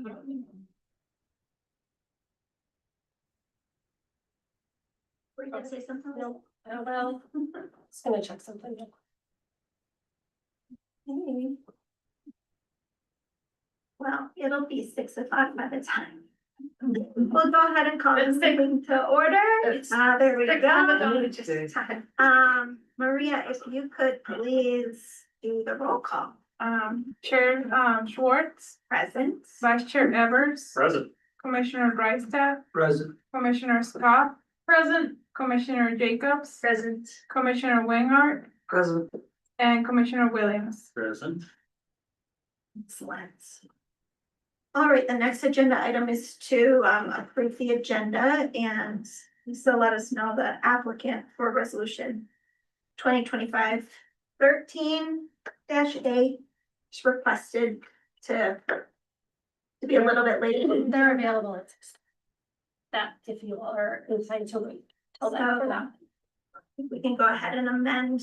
Were you gonna say something? No. Oh, well, just gonna check something. Well, it'll be 6 o'clock by the time. We'll go ahead and call this meeting to order. There we go. Maria, if you could please do the roll call. Chair Schwartz, Present. Vice Chair Evers, Present. Commissioner Greistad, Present. Commissioner Scott, present, Commissioner Jacobs, Present. Commissioner Wingart, Present. and Commissioner Williams. Present. Excellent. All right, the next agenda item is to approve the agenda and so let us know the applicant for resolution 2025-13-A is requested to be a little bit later. They're available at 6. That if you are inclined to wait till then for that. We can go ahead and amend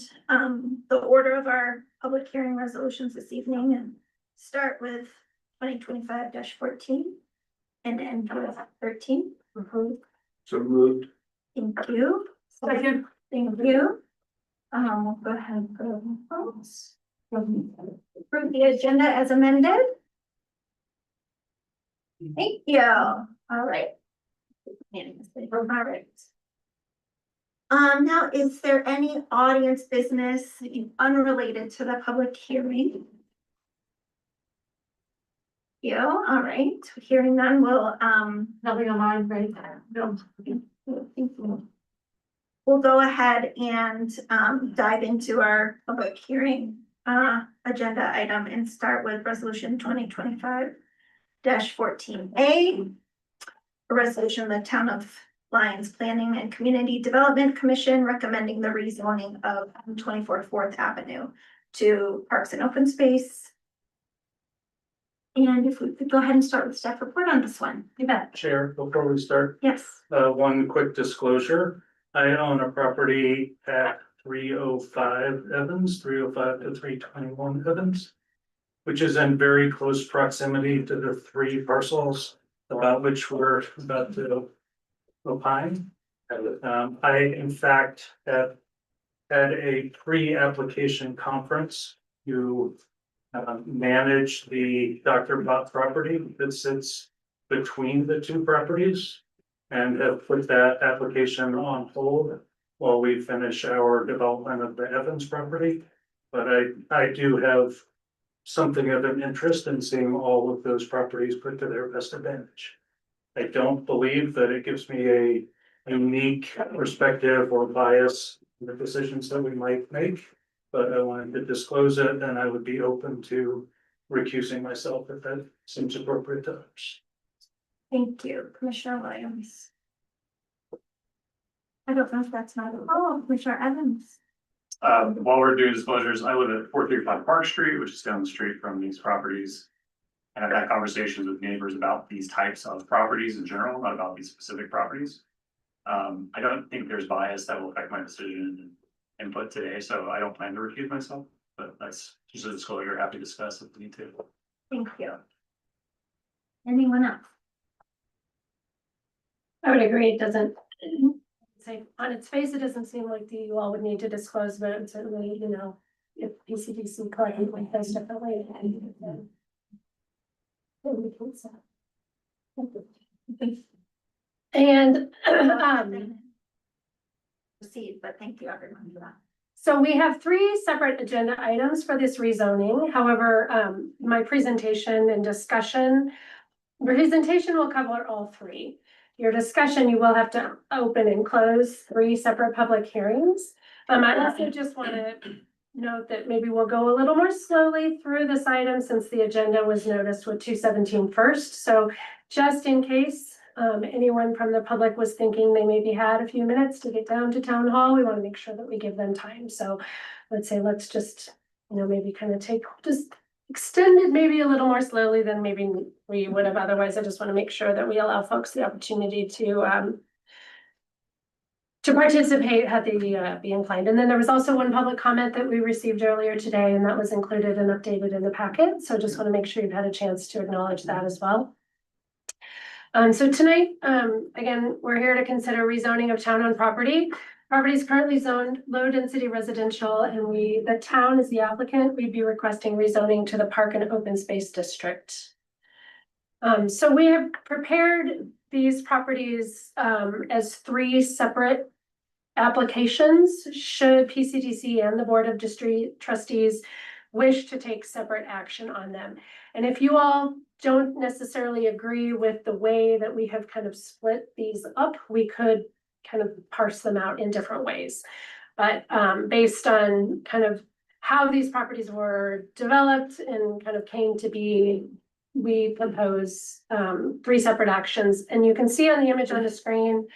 the order of our public hearing resolutions this evening and start with 2025-14 and end with 13. So moved. Thank you. Second. Thank you. We'll go ahead and go. Approve the agenda as amended. Thank you. All right. All right. Now, is there any audience business unrelated to the public hearing? Yeah, all right. Hearing none, we'll Nothing on mine, right? No. We'll go ahead and dive into our public hearing agenda item and start with resolution 2025-14A. A resolution of the Town of Lyons Planning and Community Development Commission recommending the rezoning of 24 4th Avenue to Parks and Open Space. And if we could go ahead and start with staff report on this one, you bet. Chair, before we start, Yes. one quick disclosure. I own a property at 305 Evans, 305 to 321 Evans, which is in very close proximity to the 3 parcels about which we're about to opine. I, in fact, had a pre-application conference to manage the Dr. Bott property that sits between the 2 properties and have put that application on hold while we finish our development of the Evans property. But I do have something of an interest in seeing all of those properties put to their best advantage. I don't believe that it gives me a unique perspective or bias in the decisions that we might make, but I wanted to disclose it, and I would be open to recusing myself if that seems appropriate to others. Thank you, Commissioner Williams. I don't know if that's not, Commissioner Evans. While we're doing disclosures, I live at 435 Park Street, which is down the street from these properties. And I've had conversations with neighbors about these types of properties in general, not about these specific properties. I don't think there's bias that will affect my decision and input today, so I don't plan to recuse myself, but that's just a disclosure. Happy to discuss if we need to. Thank you. Anyone else? I would agree, it doesn't say on its face, it doesn't seem like you all would need to disclose, but certainly, you know, if PCDC collectively feels differently. And Proceed, but thank you everyone for that. so we have 3 separate agenda items for this rezoning. However, my presentation will cover all 3. Your discussion, you will have to open and close 3 separate public hearings. I also just want to note that maybe we'll go a little more slowly through this item since the agenda was noticed with 217 first. So just in case anyone from the public was thinking they maybe had a few minutes to get down to town hall, we want to make sure that we give them time. So let's just, you know, maybe kind of just extend it maybe a little more slowly than maybe we would have otherwise. I just want to make sure that we allow folks the opportunity to participate had they be inclined. And then there was also one public comment that we received earlier today, and that was included and updated in the packet. So just want to make sure you've had a chance to acknowledge that as well. So tonight, again, we're here to consider rezoning of town-owned property. Property is currently zoned low-density residential, and the town is the applicant. We'd be requesting rezoning to the Park and Open Space District. So we have prepared these properties, as 3 separate applications, should PCDC and the Board of District Trustees wish to take separate action on them. And if you all don't necessarily agree with the way that we have kind of split these up, we could kind of parse them out in different ways. But based on kind of how these properties were developed and kind of came to be, we propose 3 separate actions. And you can see on the image on the screen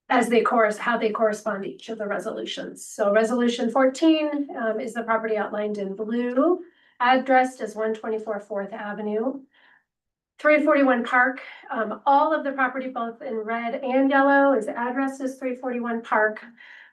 as how they correspond to each of the resolutions. So resolution 14 is the property outlined in blue, addressed as 124 4th Avenue. 341 Park, all of the property, both in red and yellow, is addressed as 341 Park,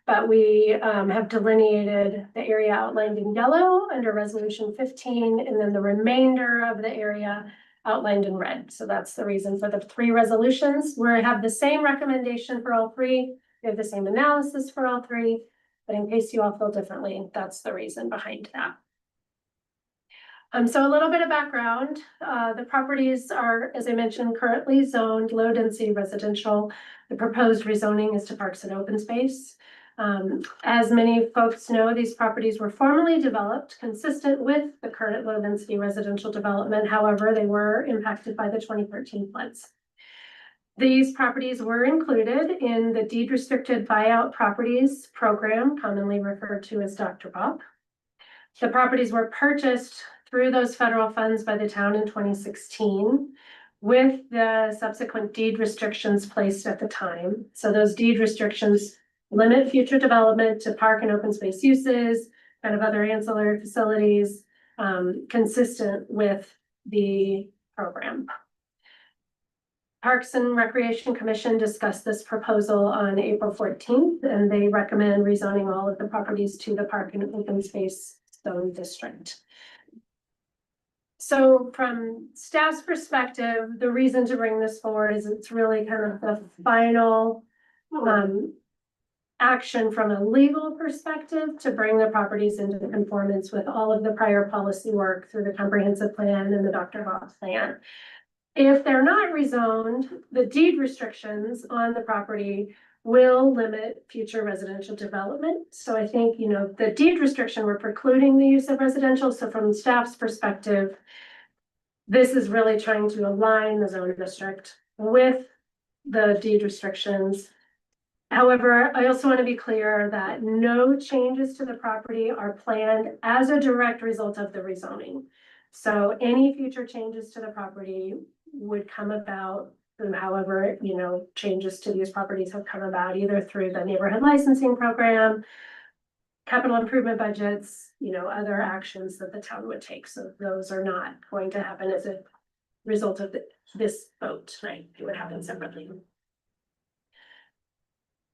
but we have delineated the area outlined in yellow under resolution 15, and then the remainder of the area outlined in red. So that's the reason for the 3 resolutions. We have the same recommendation for all 3. We have the same analysis for all 3, but in case you all feel differently, that's the reason behind that. So a little bit of background, the properties are, as I mentioned, currently zoned low density residential. The proposed rezoning is to Parks and Open Space. As many folks know, these properties were formerly developed consistent with the current low density residential development. However, they were impacted by the 2013 floods. These properties were included in the deed restricted buyout properties program, commonly referred to as Dr. Bob. The properties were purchased through those federal funds by the town in 2016 with the subsequent deed restrictions placed at the time. So those deed restrictions limit future development to park and open space uses, kind of other ancillary facilities, consistent with the program. Parks and Recreation Commission discussed this proposal on April 14th, and they recommend rezoning all of the properties to the Park and Open Space Zone District. So from staff's perspective, the reason to bring this forward is it's really kind of the final action from a legal perspective to bring the properties into conformance with all of the prior policy work through the comprehensive plan and the Dr. Bob plan. If they're not rezoned, the deed restrictions on the property will limit future residential development. So I think, the deed restriction, we're precluding the use of residential. So from staff's perspective, this is really trying to align the zone district with the deed restrictions. However, I also want to be clear that no changes to the property are planned as a direct result of the rezoning. So any future changes to the property would come about through however, changes to these properties have come about either through the neighborhood licensing program, capital improvement budgets, other actions that the town would take. So those are not going to happen as a result of this vote, right? It would happen separately.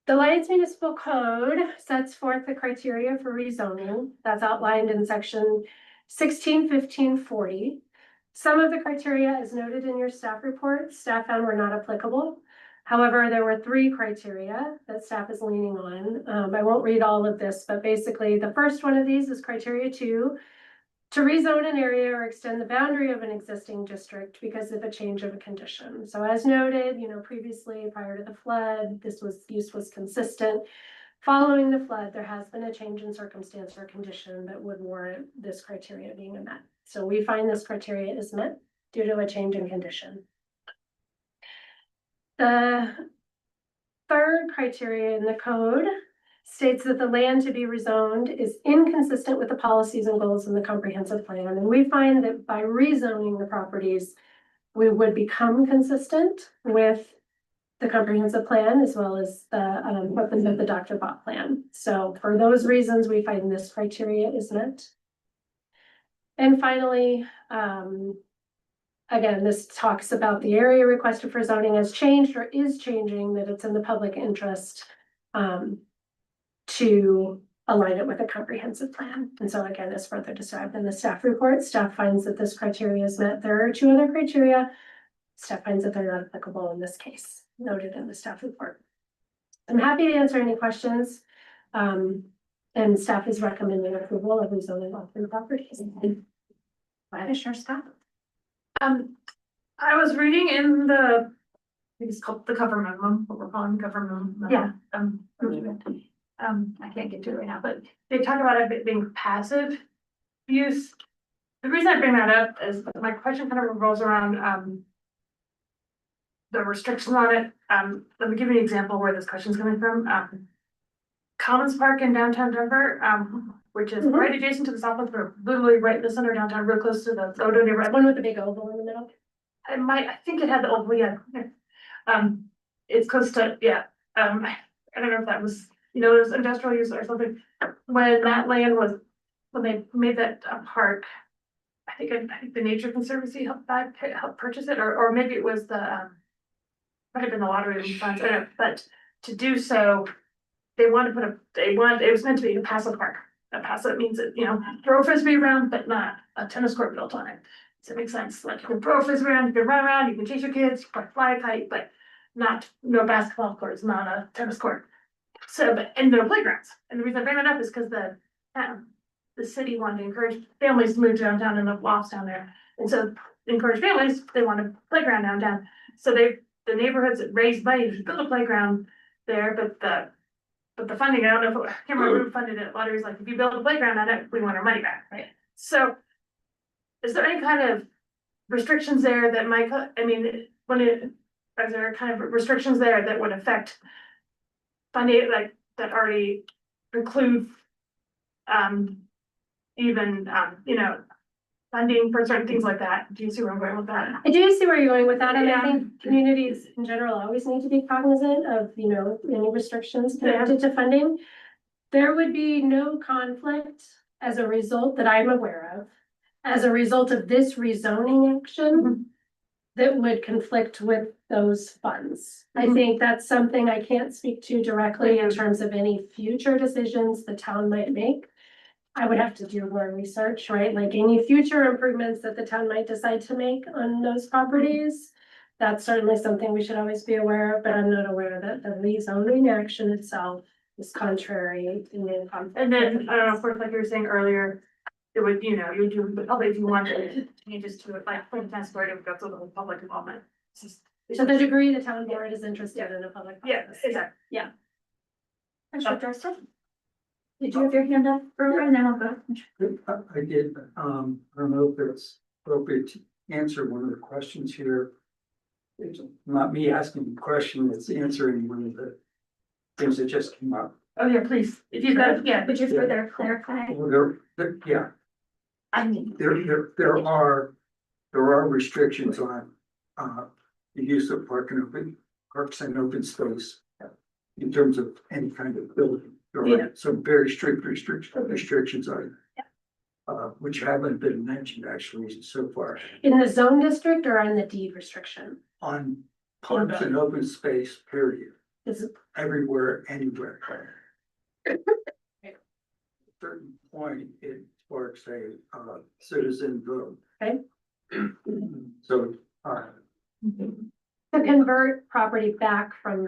The Lyons Municipal Code sets forth the criteria for rezoning that's outlined in section 161540. Some of the criteria, as noted in your staff report, staff found were not applicable. However, there were 3 criteria that staff is leaning on. I won't read all of this, but basically the first one of these is criteria 2, to rezone an area or extend the boundary of an existing district because of a change of a condition. So as noted, previously prior to the flood, use was consistent. Following the flood, there has been a change in circumstance or condition that would warrant this criteria being met. So we find this criteria is met due to a change in condition. The third criteria in the code states that the land to be rezoned is inconsistent with the policies and goals in the comprehensive plan. And we find that by rezoning the properties, we would become consistent with the comprehensive plan as well as the weapons of the Dr. Bob plan. So for those reasons, we find this criteria is met. And finally, again, this talks about the area requested for zoning has changed or is changing, that it's in the public interest to align it with a comprehensive plan. And so again, as further described in the staff report, staff finds that this criteria is met. There are 2 other criteria staff finds that they're not applicable in this case, noted in the staff report. I'm happy to answer any questions. And staff is recommending approval of rezoning all three properties. Commissioner Scott? I was reading in the, I think it's called the cover memo, what we're calling cover memo. Yeah. I can't get to it right now, but they talk about it being passive use. The reason I bring that up is my question kind of revolves around, the restrictions on it. Let me give you an example where this question is coming from. Commons Park in downtown Denver, which is right adjacent to the Southwest, we're literally right in the center of downtown, real close to the Odo neighborhood. One with the big oval in the middle. I think it had the old, yeah. It's close to, yeah, I don't know if that was, it was industrial use or something. When that land was, when they made that a park, I think the Nature Conservancy helped purchase it, or maybe it was the, might have been the lottery funds, I don't know, but to do so, they wanted to put it was meant to be a passive park. A passive means that, throw a frisbee around, but not a tennis court built on it. Does that make sense? Like you can throw a frisbee around, you can run around, you can chase your kids, you can fly a kite, but no basketball courts, not a tennis court. So, and no playgrounds. And the reason I bring that up is because the city wanted to encourage families to move downtown and the lofts down there. And so encourage families, they want a playground downtown. So the neighborhoods that raised money to build a playground there, but the funding, I don't know if, I can't remember who funded it, lotteries, like, if you build a playground on it, we want our money back, right? So is there any kind of restrictions there that might, are there kind of restrictions there that would affect funding, like, that already preclude, funding for certain things like that? Do you see where I'm going with that? I do see where you're going with that, and I Yeah. think communities in general always need to be cognizant of, any restrictions connected to funding. There would be no conflict as a result that I'm aware of, as a result of this rezoning action that would conflict with those funds. I think that's something I can't speak to directly in terms of any future decisions the town might make. I would have to do more research, right? Like any future improvements that the town might decide to make on those properties. That's certainly something we should always be aware of, but I'm not aware that the rezoning action itself is contrary in the conflict. And then, I don't know, of course, like you were saying earlier, it would, you would do, but probably if you wanted changes to it, like for the tennis court, it would go to the whole public involvement. To the degree the town board is interested in a public Yeah, process. exactly. Commissioner Durso? Did you have your hand up earlier, and then I'll go? I did, I don't know if it's appropriate to answer one of the questions here. It's not me asking the question, it's answering one of the things that just came up. Oh, yeah, please, if you could, yeah. Would you further clarify? Well, yeah, I mean, there are restrictions on, the use of parks and open space in terms of any kind of building. There Yeah. are some very strict restrictions on it. Which haven't been mentioned actually so far In the zone district or on the deed restriction? on parks and open space, period, Is it everywhere, anywhere. At a certain point, it sparks a citizen vote. Okay. So, to convert property back from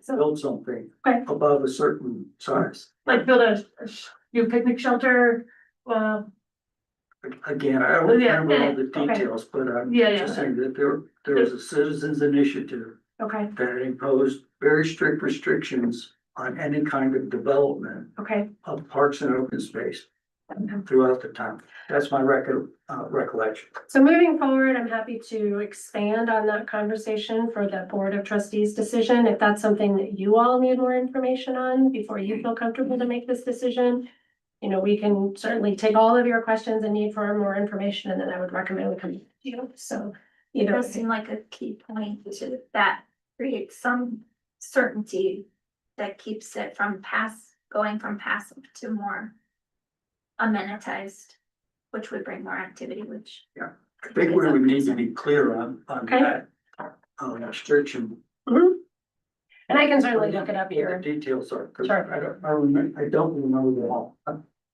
so build something Okay. above a certain size. Like build a new picnic shelter, well, Again, I don't Yeah, remember all the okay. details, but I'm Yeah, just saying that there was a citizens initiative okay, that imposed very strict restrictions on any kind of development okay. of parks and open space throughout the town. That's my recollection. So moving forward, I'm happy to expand on that conversation for the Board of Trustees decision. If that's something that you all need more information on before you feel comfortable to make this decision. We can certainly take all of your questions and need for more information, and then I would recommend we come to you. So it either does seem like a key point to that creates some certainty that keeps it from going from passive to more amenitized, which would bring more activity, which. I think we would need to be clear on Okay. that restriction. and I can certainly look it up What the here. details are, because Sure. I don't remember them all.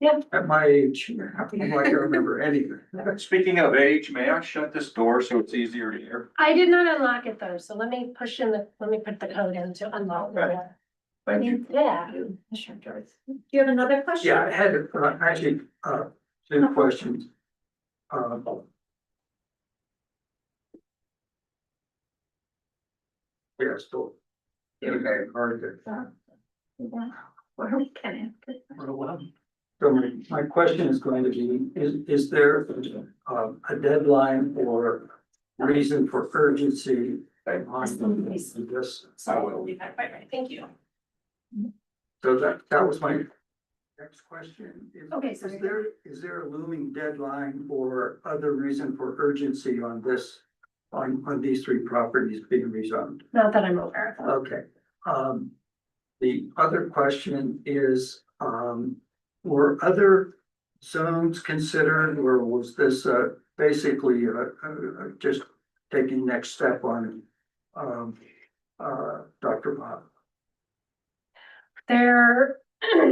Yeah. At my age, I'm like I remember anything. Speaking of age, may I shut this door so it's easier to hear? I did not unlock it though, so let me put the code in to unlock the door. Thank you. Yeah. Do you have another question? Yeah, I had actually two questions. Yeah, still. Okay, hard to. Yeah. Or we can. So my question is going to be, is there a deadline or reason for urgency on this? So we'll leave that quite right, thank you. So that was my next question. Okay, Is sorry. there a looming deadline or other reason for urgency on this, on these three properties being rezoned? Not that I'm aware of. Okay, the other question is, were other zones considered, or was this, basically, just taking next step on, Dr. Bob? There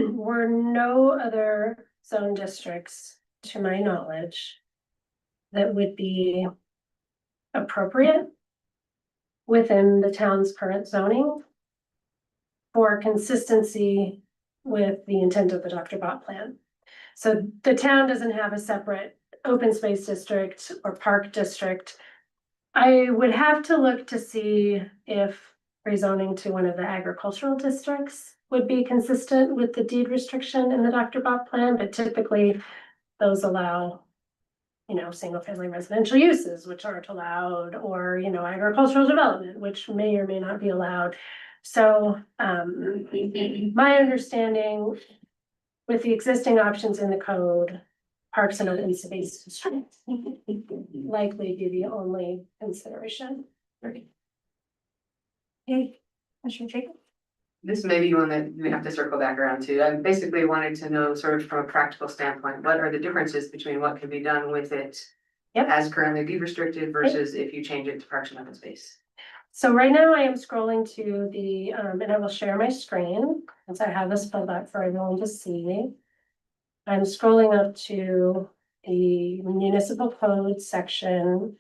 were no other zone districts, to my knowledge, that would be appropriate within the town's current zoning for consistency with the intent of the Dr. Bot plan. So the town doesn't have a separate open space district or park district. I would have to look to see if rezoning to one of the agricultural districts would be consistent with the deed restriction in the Dr. Bot plan, but typically those allow, you know, single family residential uses, which aren't allowed, or, you know, agricultural development, which may or may not be allowed. So, my understanding with the existing options in the code, parks and open space districts likely be the only consideration. Hey, Commissioner Jacob? This may be one that we have to circle back around to. I basically wanted to know sort of from a practical standpoint, what are the differences between what can be done with it Yep. as currently deed restricted versus if you change it to parks and open space? So right now I am scrolling to the, and I will share my screen, since I have this pulled up for everyone to see. I'm scrolling up to the municipal code section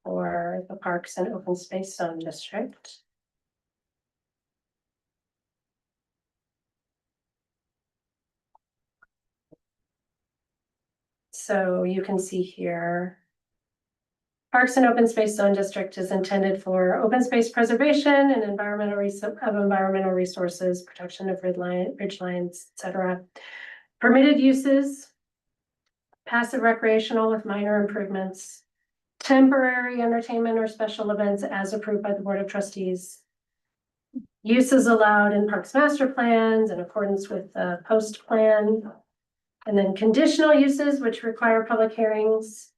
for the Parks and Open Space Zone District. So you can see here, Parks and Open Space Zone District is intended for open space preservation and environmental resources, protection of ridge lines, etc. Permitted uses, passive recreational with minor improvements, temporary entertainment or special events as approved by the Board of Trustees. Uses allowed in parks master plans in accordance with the post plan. And then conditional uses which require public hearings.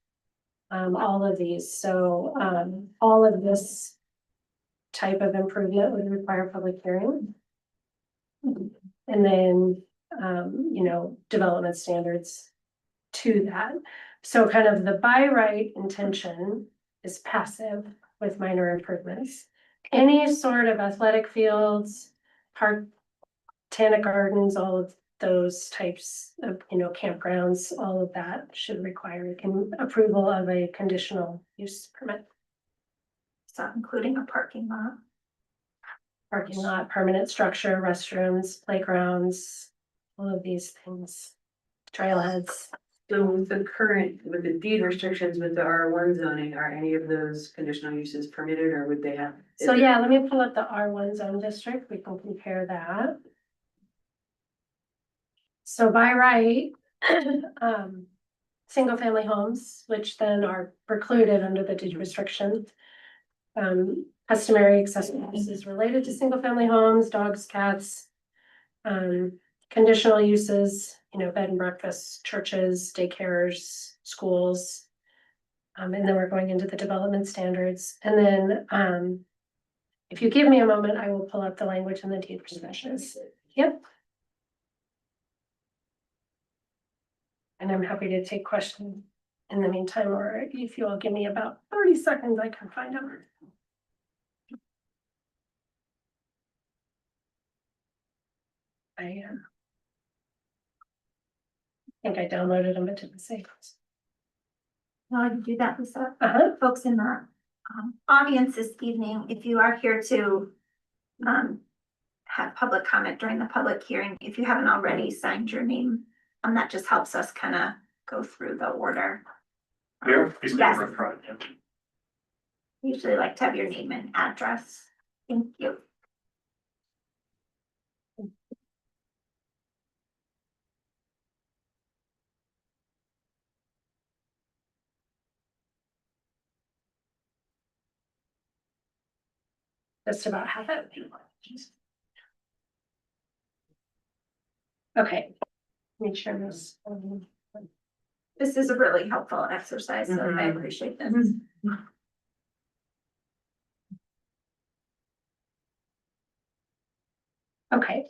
All of these, so all of this type of improvement would require public hearing. And then, you know, development standards to that. So kind of the by right intention is passive with minor improvements. Any sort of athletic fields, park, botanic gardens, all of those types of, you know, campgrounds, all of that should require approval of a conditional use permit. So including a parking lot. Parking lot, permanent structure, restrooms, playgrounds, all of these things, trailheads. So with with the deed restrictions with the R1 zoning, are any of those conditional uses permitted or would they have? So yeah, let me pull up the R1 zone district, we can compare that. So by right, single family homes, which then are precluded under the deed restriction. Customary accessory uses related to single family homes, dogs, cats. Conditional uses, you know, bed and breakfast, churches, daycares, schools. And then we're going into the development standards. And then, if you give me a moment, I will pull up the language in the deed restrictions. Yep. And I'm happy to take questions in the meantime, or if you all give me about 30 seconds, I can find them. I think I downloaded them, but didn't save. No, I can do that, Lisa. Uh-huh. Folks in the audience this evening, if you are here to have public comment during the public hearing, if you haven't already signed your name, that just helps us kind of go through the order. Here, piece of Yes. paper in front, yeah. Usually like to have your name and address. Thank you. Just about have it. Okay. Make sure this. This is a really helpful exercise, so I appreciate this. Okay.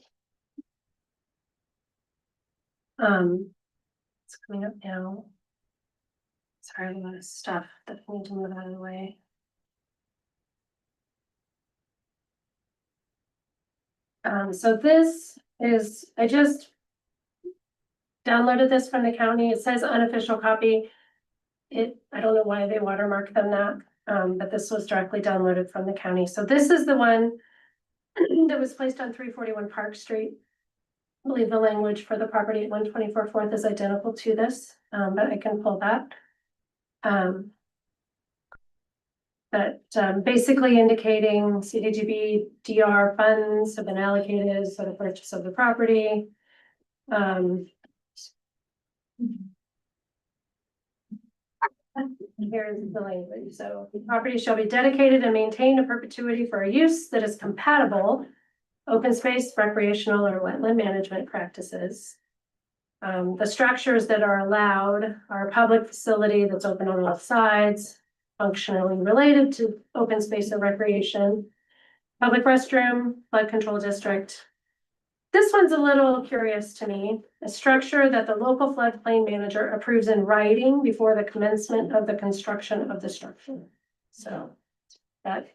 It's coming up now. Sorry, a lot of stuff that I need to move out of the way. So this is, I just downloaded this from the county. It says unofficial copy. I don't know why they watermarked them that, but this was directly downloaded from the county. So this is the one that was placed on 341 Park Street. I believe the language for the property at 124 Fourth is identical to this, but I can pull that. Basically indicating CDGB DR funds have been allocated for the purchase of the property. Here's the language. So the property shall be dedicated and maintained in perpetuity for a use that is compatible, open space, recreational, or wetland management practices. The structures that are allowed are a public facility that's open on all sides, functionally related to open space or recreation, public restroom, flood control district. This one's a little curious to me. A structure that the local floodplain manager approves in writing before the commencement of the construction of the structure. So that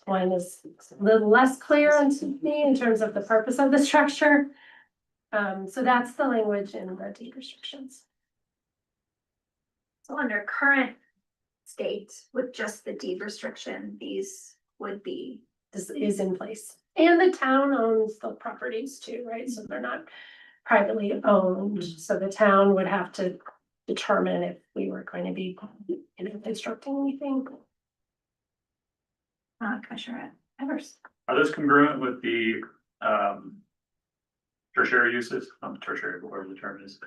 one is a little less clear to me in terms of the purpose of the structure. So that's the language in the deed restrictions. So under current state with just the deed restriction, these would be. This is in place. And the town owns the properties too, right? So they're not privately owned. So the town would have to determine if we were going to be, constructing anything. Commissioner Evers. Are those congruent with the tertiary uses, tertiary, whatever the term is?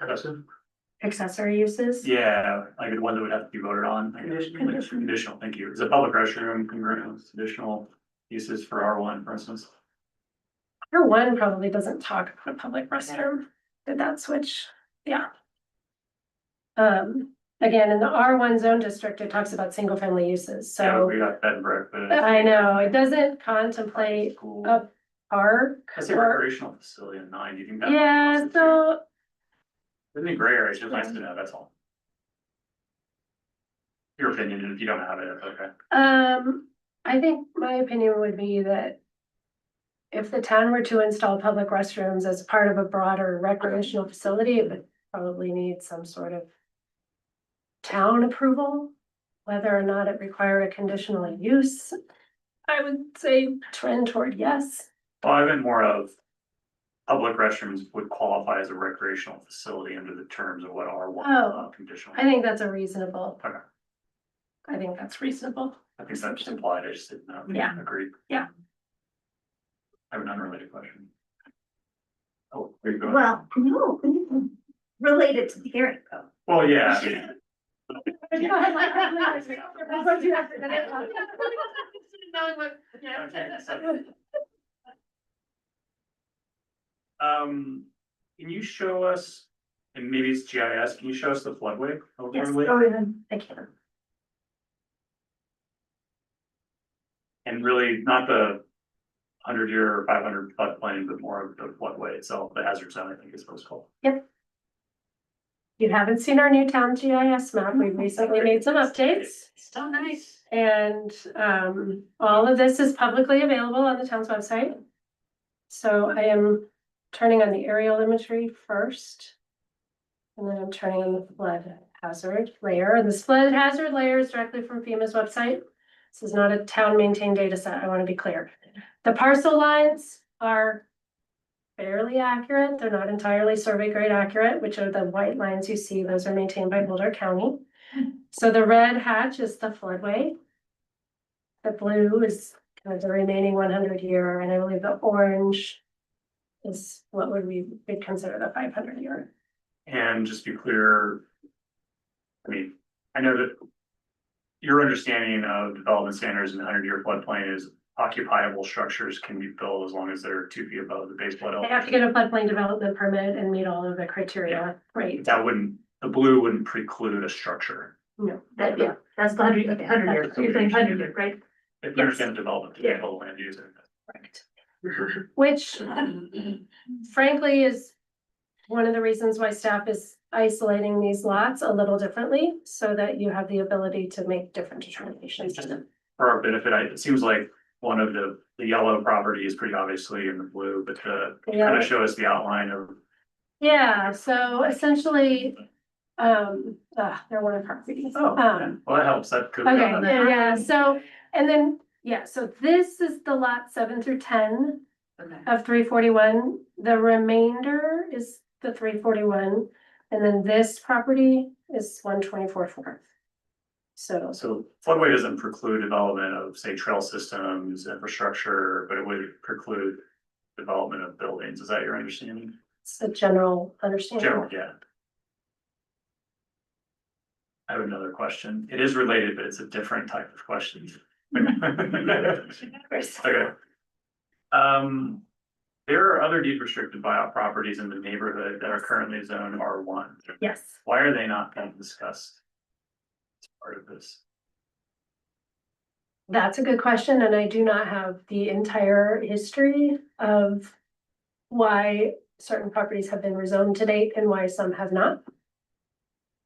Accessory uses? Yeah, like the one that would have to be voted on. Conditional, thank you. Is a public restroom congruent with additional uses for R1, for instance? R1 probably doesn't talk about a public restroom. Did that switch? Yeah. Again, in the R1 zone district, it talks about single family uses, Yeah, so we got bed and breakfast. I know, it doesn't contemplate School. a park. I say or- recreational facility in 9, do you think that? Yeah, so Isn't it gray area, it's just nice to know, that's all. Your opinion, and if you don't have it, okay. I think my opinion would be that if the town were to install public restrooms as part of a broader recreational facility, it would probably need some sort of town approval, whether or not it required a conditional use. I would say trend toward yes. Well, I meant more of public restrooms would qualify as a recreational facility under the terms of what R1 Oh, conditional. I think that's a reasonable. Okay. I think that's reasonable. I think that's implied, I just didn't know. Yeah. Agreed. Yeah. I have an unrelated question. Oh, there you go. Well, no, related to the hearing though. Well, yeah. Can you show us, and maybe it's GIS, can you show us the floodway? Yes, overlay? I can. And really not the 100-year or 500 floodplain, but more of the floodway itself, the hazard zone, I think is what it's called. You haven't seen our new town GIS map. We've recently made some updates. Still nice. And all of this is publicly available on the town's website. So I am turning on the aerial imagery first. And then I'm turning on the flood hazard layer, and this flood hazard layer is directly from FEMA's website. This is not a town maintained data set, I want to be clear. The parcel lines are fairly accurate, they're not entirely survey grade accurate, which are the white lines you see, those are maintained by Boulder County. So the red hatch is the floodway. The blue is kind of the remaining 100-year, and I believe the orange is what would consider the 500-year. And just be clear, I mean, I know that your understanding of development standards in the 100-year floodplain is occupiable structures can be built as long as they're 2 feet above the base flood They have to elevation. get a floodplain development permit and meet all of the criteria, right? That wouldn't, the blue wouldn't preclude a structure. No, That, yeah, that's the 100 years, you're saying 100 years, right? If you understand development, to Yeah. total land use. correct. Which frankly is one of the reasons why staff is isolating these lots a little differently, so that you have the ability to make different determinations. Just for our benefit, it seems like one of the yellow property is pretty obviously in the blue, but to kind of show us the outline of. Yeah, so essentially, they're one of properties. Well, that helps, that could. Okay, yeah, so, and then, yeah, so this is the lot 7 through 10 Okay. of 341. The remainder is the 341, and then this property is 124/4. So, Floodway doesn't preclude development of, say, trail systems, infrastructure, but it would preclude development of buildings. Is that your understanding? it's a general understanding. General, yeah. I have another question. It is related, but it's a different type of question. Okay. There are other deed restricted buyout properties in the neighborhood that are currently zoned R1. Yes. Why are they not being discussed as part of this? That's a good question, and I do not have the entire history of why certain properties have been rezoned to date and why some have not.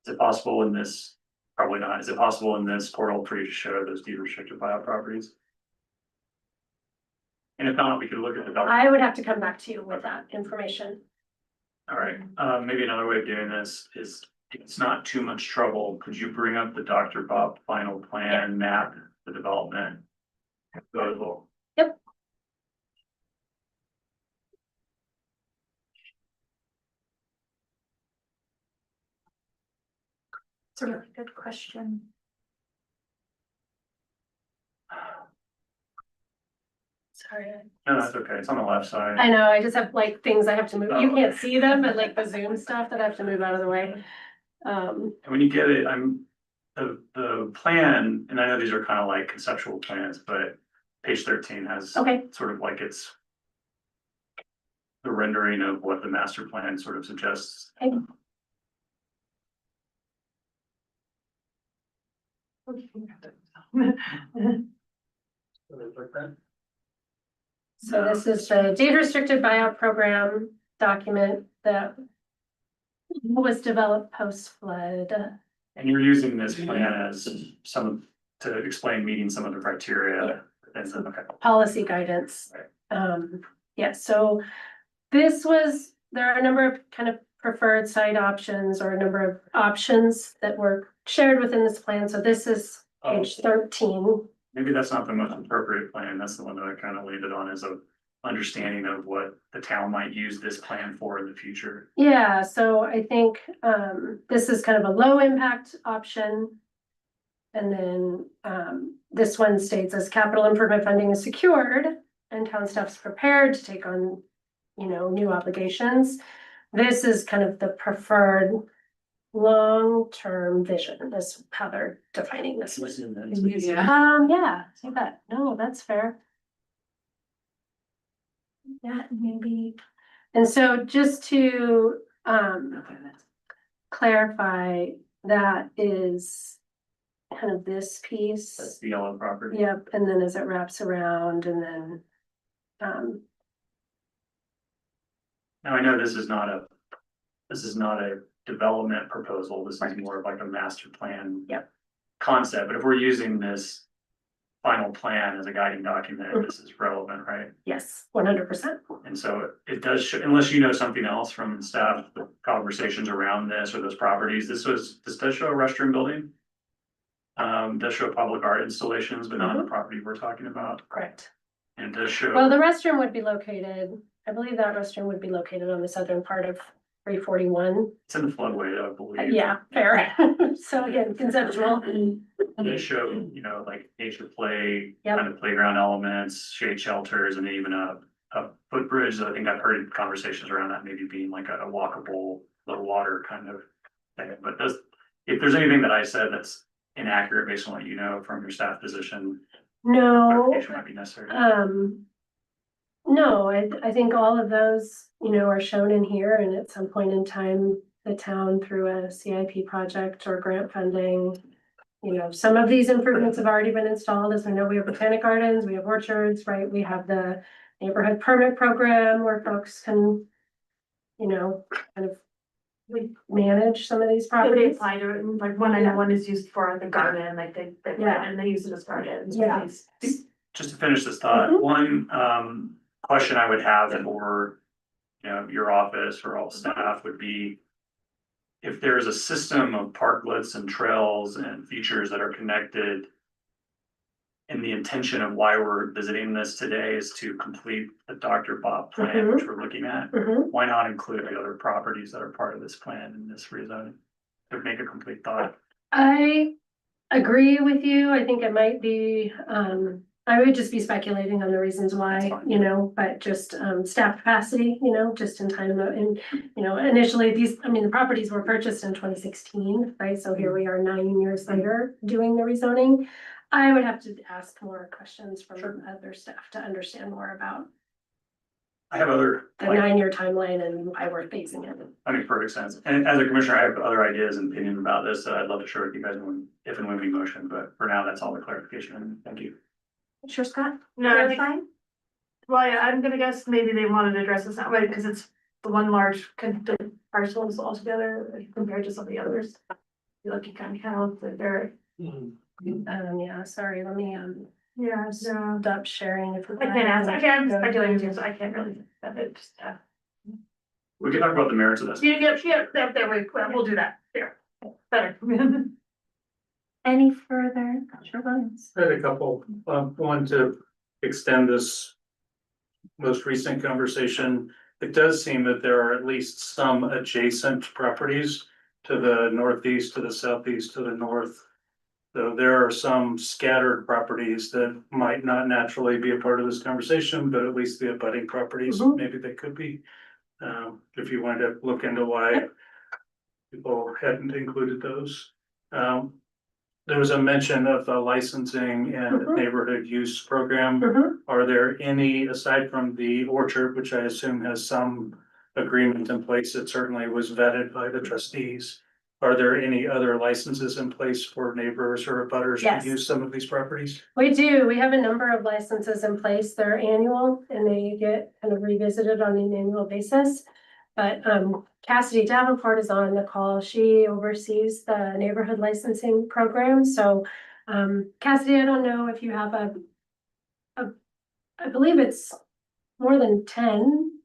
Is it possible in this, probably not, is it possible in this portal for you to show those deed restricted buyout properties? And if not, we could look at the. I would have to come back to you with that information. All right, maybe another way of doing this is, if it's not too much trouble, could you bring up the Dr. Bob final plan map, the development? Proposal? Yep. It's a really good question. Sorry. No, that's okay, it's on the left side. I know, I just have like things I have to move. You can't see them, but like the Zoom stuff that I have to move out of the way. And when you get it, the plan, and I know these are kind of like conceptual plans, but page 13 has Okay, sort of like it's the rendering of what the master plan sort of suggests. okay. So this is the deed restricted buyout program document that was developed post flood. And you're using this plan as to explain meeting some of the criteria. And so, okay. Policy guidance. Yeah, so there are a number of kind of preferred site options or a number of options that were shared within this plan. So this is page 13. Maybe that's not the most appropriate plan. That's the one that I kind of landed on as a understanding of what the town might use this plan for in the future. Yeah, so I think this is kind of a low impact option. And then this one states as capital improvement funding is secured and town staff's prepared to take on, new obligations. This is kind of the preferred long-term vision. That's how they're defining this. Yeah. Yeah, see that. No, that's fair. Yeah, maybe. And so just to clarify, that is kind of this That's piece. the yellow property. Yep, and then as it wraps around and then Now, I know this is not a development proposal. This is more of like a master plan. Yep. Concept, but if we're using this final plan as a guiding document, this is relevant, right? Yes, 100%. And so it does show, unless you know something else from staff, the conversations around this or those properties, this does show a restroom building. Does show public art installations, but not on the property we're talking about. Correct. And does show. Well, the restroom would be located, I believe that restroom would be located on the southern part of 341. It's in the floodway, I believe. Yeah, fair. So again, conceptual. They show, you know, like nature play, Yep. kind of playground elements, shade shelters, and even a footbridge. I think I've heard conversations around that maybe being like a walkable, little water kind of thing. But if there's anything that I said that's inaccurate based on what you know from your staff position, No, clarification might be necessary. no, I think all of those, you know, are shown in here, and at some point in time, the town through a CIP project or grant funding. You know, some of these improvements have already been installed, as we know, we have botanic gardens, we have orchards, right? We have the neighborhood permit program where folks can, you know, kind of manage some of these Yeah, they properties. apply to it, and like one I know one is used for the garden, like they Yeah. and they use it as gardens. Yeah. Just to finish this thought, one question I would have for, you know, your office or all staff would be if there's a system of parklets and trails and features that are connected, and the intention of why we're visiting this today is to complete the Dr. Bob plan, which we're looking at, why not include the other properties that are part of this plan in this rezoning to make a complete thought? I agree with you. I think it might be, I would just be speculating on the reasons why, you know, but just, staff capacity, you know, just in time and, you know, initially the properties were purchased in 2016, right? So here we are 9 years later doing the rezoning. I would have to ask more questions from other staff to understand more about I have other, the like, 9-year timeline and why we're phasing it. that makes perfect sense. And as a commissioner, I have other ideas and opinions about this that I'd love to share with you guys if and when we motion, but for now, that's all the clarification. Thank you. Sure, Scott? No, I think- Clarifying? Well, yeah, I'm gonna guess maybe they wanted to address this that way, because it's the one large parcels altogether compared to some of the others. You look, you kind of count that they're, Yeah, sorry, let me, yeah, so. stop sharing. If I can't ask, I can't speculate too, so I can't really, but it just, We can talk about the merits of this. there we, we'll do that, there, better. Any further? Sure, Williams. I had a couple, one to extend this most recent conversation. It does seem that there are at least some adjacent properties to the northeast, to the southeast, to the north. So there are some scattered properties that might not naturally be a part of this conversation, but at least the abutting properties, maybe they could be. If you wanted to look into why people hadn't included those. There was a mention of the licensing and neighborhood use program. Are there any, aside from the orchard, which I assume has some agreement in place that certainly was vetted by the trustees? Are there any other licenses in place for neighbors or abutters Yes. to use some of these properties? We do. We have a number of licenses in place. They're annual and they get kind of revisited on an annual basis. But Cassidy Davenport is on the call. She oversees the neighborhood licensing program. So Cassidy, I don't know if you have I believe it's more than 10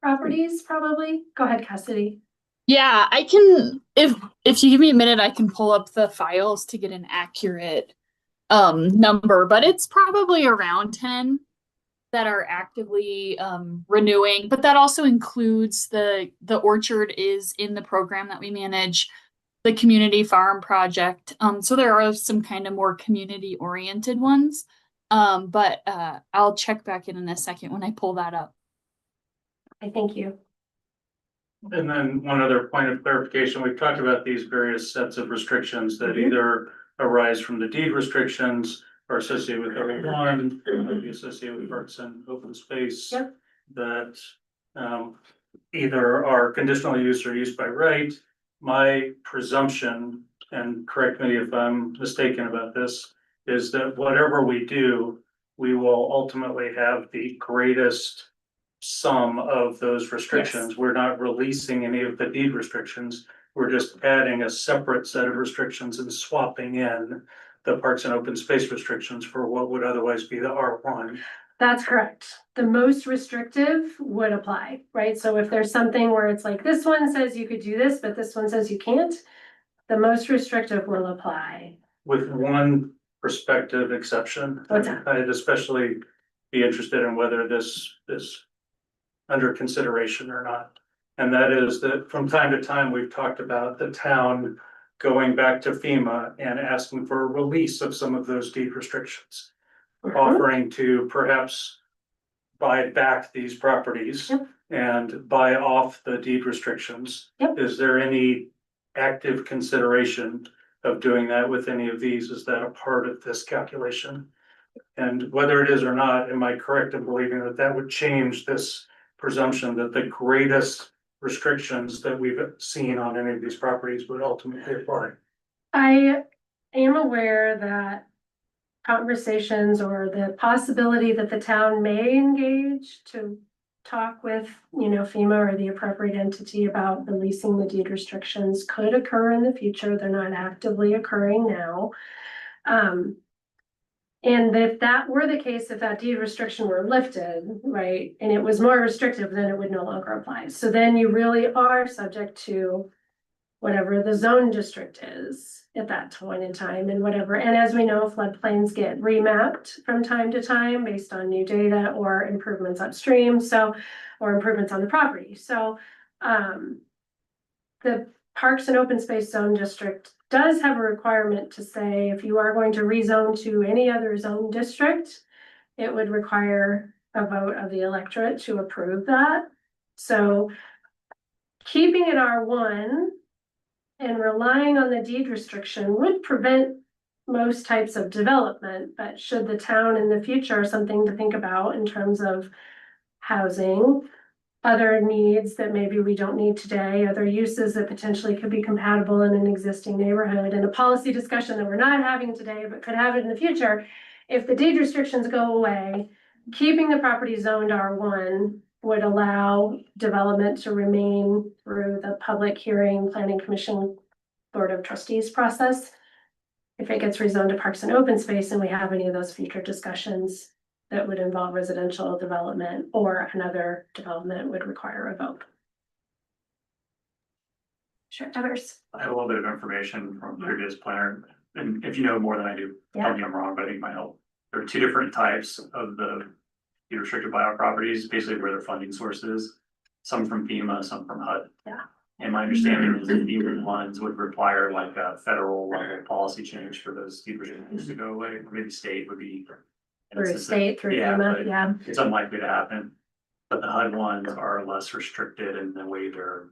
properties, probably. Go ahead, Cassidy. Yeah, I can, if you give me a minute, I can pull up the files to get an accurate number, but it's probably around 10 that are actively renewing, but that also includes the orchard is in the program that we manage, the community farm project. So there are some kind of more community oriented ones. But I'll check back in a second when I pull that up. I thank you. And then one other point of clarification, we've talked about these various sets of restrictions that either arise from the deed restrictions or associated with everyone, maybe associated with parks and open space. Yep. That either are conditional use or use by right. My presumption, and correct me if I'm mistaken about this, is that whatever we do, we will ultimately have the greatest sum of those restrictions. We're not releasing any of the deed restrictions. We're just adding a separate set of restrictions and swapping in the parks and open space restrictions for what would otherwise be the R1. That's correct. The most restrictive would apply, right? So if there's something where it's like, this one says you could do this, but this one says you can't, the most restrictive will apply. With one prospective exception. What's that? I'd especially be interested in whether this is under consideration or not. And that is that from time to time, we've talked about the town going back to FEMA and asking for a release of some of those deed restrictions. Offering to perhaps buy back these properties Yep. and buy off the deed restrictions. Yep. Is there any active consideration of doing that with any of these? Is that a part of this calculation? And whether it is or not, am I correct in believing that that would change this presumption that the greatest restrictions that we've seen on any of these properties would ultimately apply? I am aware that conversations or the possibility that the town may engage to talk with, FEMA or the appropriate entity about releasing the deed restrictions could occur in the future. They're not actively occurring now. And if that were the case, if that deed restriction were lifted, right, and it was more restrictive, then it would no longer apply. So then you really are subject to whatever the zone district is at that point in time and whatever. And as we know, floodplains get remapped from time to time based on new data or improvements upstream. Or improvements on the property. So, the Parks and Open Space Zone District does have a requirement to say if you are going to rezone to any other zone district, it would require a vote of the electorate to approve that. So keeping it R1 and relying on the deed restriction would prevent most types of development, but should the town in the future something to think about in terms of housing, other needs that maybe we don't need today, other uses that potentially could be compatible in an existing neighborhood, and a policy discussion that we're not having today, but could have it in the future. If the deed restrictions go away, keeping the property zoned R1 would allow development to remain through the public hearing, planning commission, board of trustees process. If it gets rezoned to parks and open space and we have any of those future discussions that would involve residential development or another development would require a vote. Sure, others. I have a little bit of information from previous planner, and if you know more than I do, tell me I'm wrong, but I think it might help. There are two different types of the restricted buyout properties, basically where their funding source is. Some from FEMA, some from HUD. Yeah. And my understanding is that FEMA ones would require like a federal level policy change for those deed restrictions to go away, or maybe state would be. Through state, through Yeah, FEMA, but yeah. It's unlikely to happen, but the HUD ones are less restricted in the way they're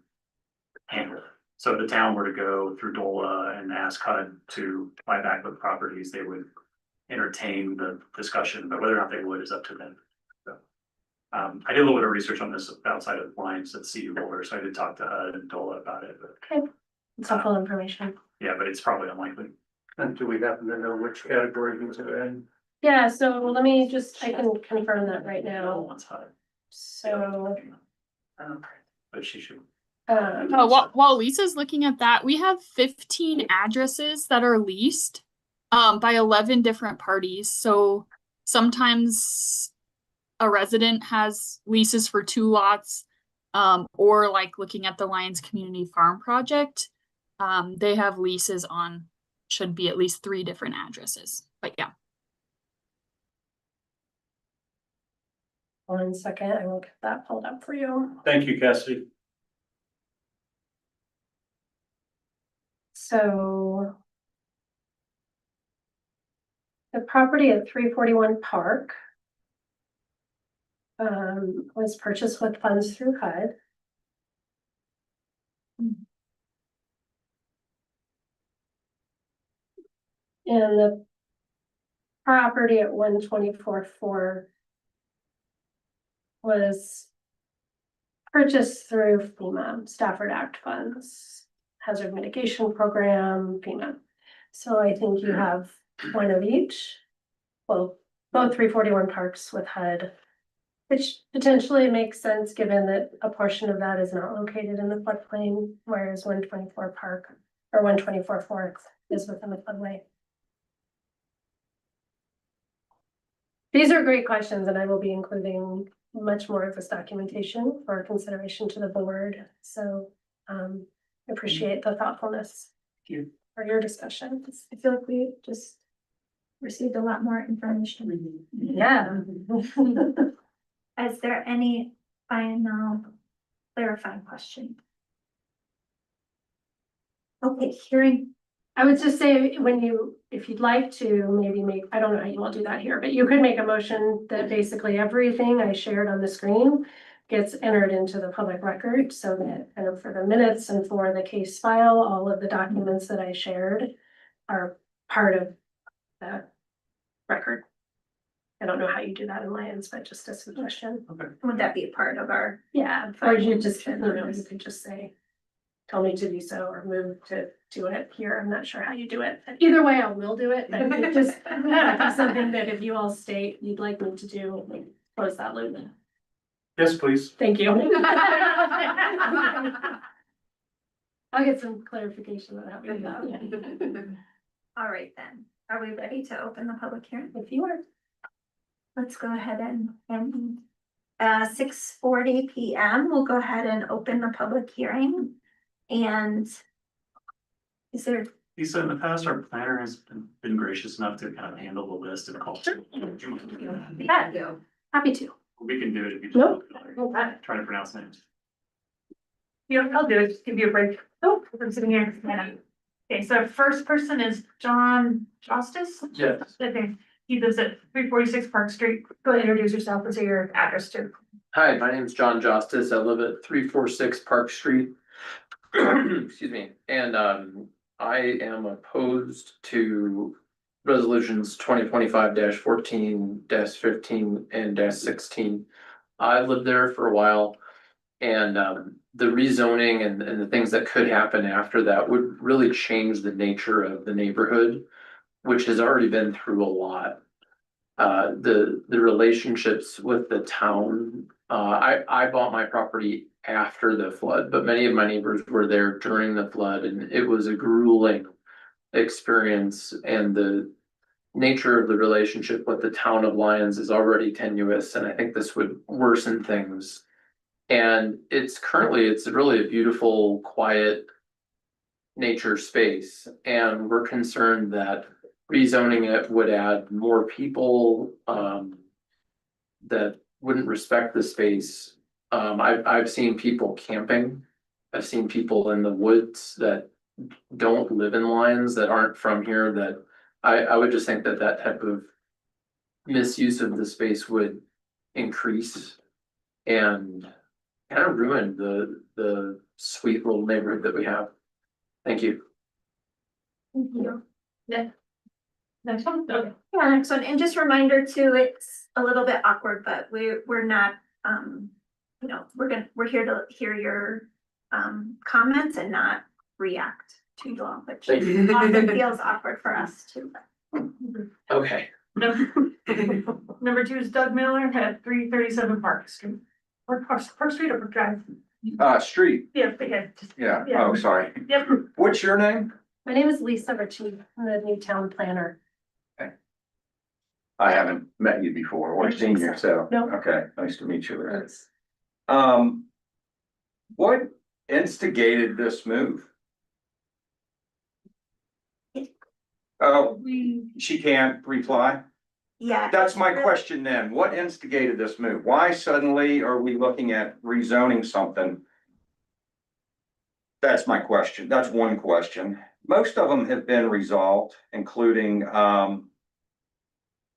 handled. So if the town were to go through DOLA and ask HUD to buy back the properties, they would entertain the discussion, but whether or not they would is up to them. So, I did a little bit of research on this outside of lines at CU Boulder, so I did talk to HUD and DOLA about it, but Okay, it's helpful information. yeah, but it's probably unlikely. And do we happen to know which category these are in? Yeah, so let me I can confirm that right now. One's HUD. So, But she should. While Lisa's looking at that, we have 15 addresses that are leased by 11 different parties. So sometimes a resident has leases for 2 lots, or like looking at the Lions Community Farm Project, they have leases on should be at least 3 different addresses. But yeah. 1 second, I will get that pulled up for you. Thank you, Cassidy. So the property at 341 Park was purchased with funds through HUD. And the property at 124-4 was purchased through FEMA, Stafford Act funds, hazard mitigation program, FEMA. So I think you have one of each. Well, both 341 parks with HUD, which potentially makes sense given that a portion of that is not located in the floodplain, whereas 124 Park or 124 Fourth is within the floodway. These are great questions, and I will be including much more of this documentation for consideration to the board. So appreciate the thoughtfulness. Thank you. For your discussion. I feel like we just received a lot more information. Yeah. Is there any final clarifying question? Okay, hearing, I would just say if you'd like to maybe make, I don't know how you will do that here, but you could make a motion that basically everything I shared on the screen gets entered into the public record so that kind of for the minutes and for the case file, all of the documents that I shared are part of that record. I don't know how you do that in Lions, but just a suggestion. would that be a part of our? Yeah, or you just, you could just say, tell me to do so or move to do it here. I'm not sure how you do it. Either way, I will do it, but it just might be something that if you all state you'd like me to do, like, close that loop. Yes, please. Thank you. I'll get some clarification on how we do that. All right then, are we ready to open the public hearing? If you are. Let's go ahead and 6:40 PM, we'll go ahead and open the public hearing. And is there, Lisa, in the past, our planner has been gracious enough to kind of handle the list and call. Yeah, happy to. We can do it if you Nope. just try to pronounce names. Yeah, I'll do it, just give you a break. Oh, I'm sitting here. Okay, so first person is John Justice. Yes. Okay, he lives at 346 Park Street. Go ahead, introduce yourself and say your address too. Hi, my name is John Justice. I live at 346 Park Street. Excuse me, and I am opposed to resolutions 2025-14, -15 and -16. I lived there for a while. And the rezoning and the things that could happen after that would really change the nature of the neighborhood, which has already been through a lot. The relationships with the town, I bought my property after the flood, but many of my neighbors were there during the flood, and it was a grueling experience. And the nature of the relationship with the town of Lyons is already tenuous, and I think this would worsen things. And it's really a beautiful, quiet nature space. And we're concerned that rezoning it would add more people that wouldn't respect the space. I've seen people camping. I've seen people in the woods that don't live in Lyons, that aren't from here, that I would just think that type of misuse of the space would increase and kind of ruin the sweet little neighborhood that we have. Thank you. thank you. Next one, okay. Yeah, next one, and just reminder too, it's a little bit awkward, but we're not, we're here to hear your comments and not react to you all, which Thank you. often feels awkward for us too. Okay. Number two is Doug Miller at 337 Park Street. Or Park Street or Park Drive? Street, Yeah, just. yeah, Yeah. oh, sorry. Yep. What's your name? My name is Lisa Ritchie. I'm the new town planner. I haven't met you before or seen you, so. No. Okay, nice to meet you. Thanks. What instigated this move? Oh, she can't reply? Yeah. That's my question then. What instigated this move? Why suddenly are we looking at rezoning something? That's my question. That's one question. Most of them have been resolved, including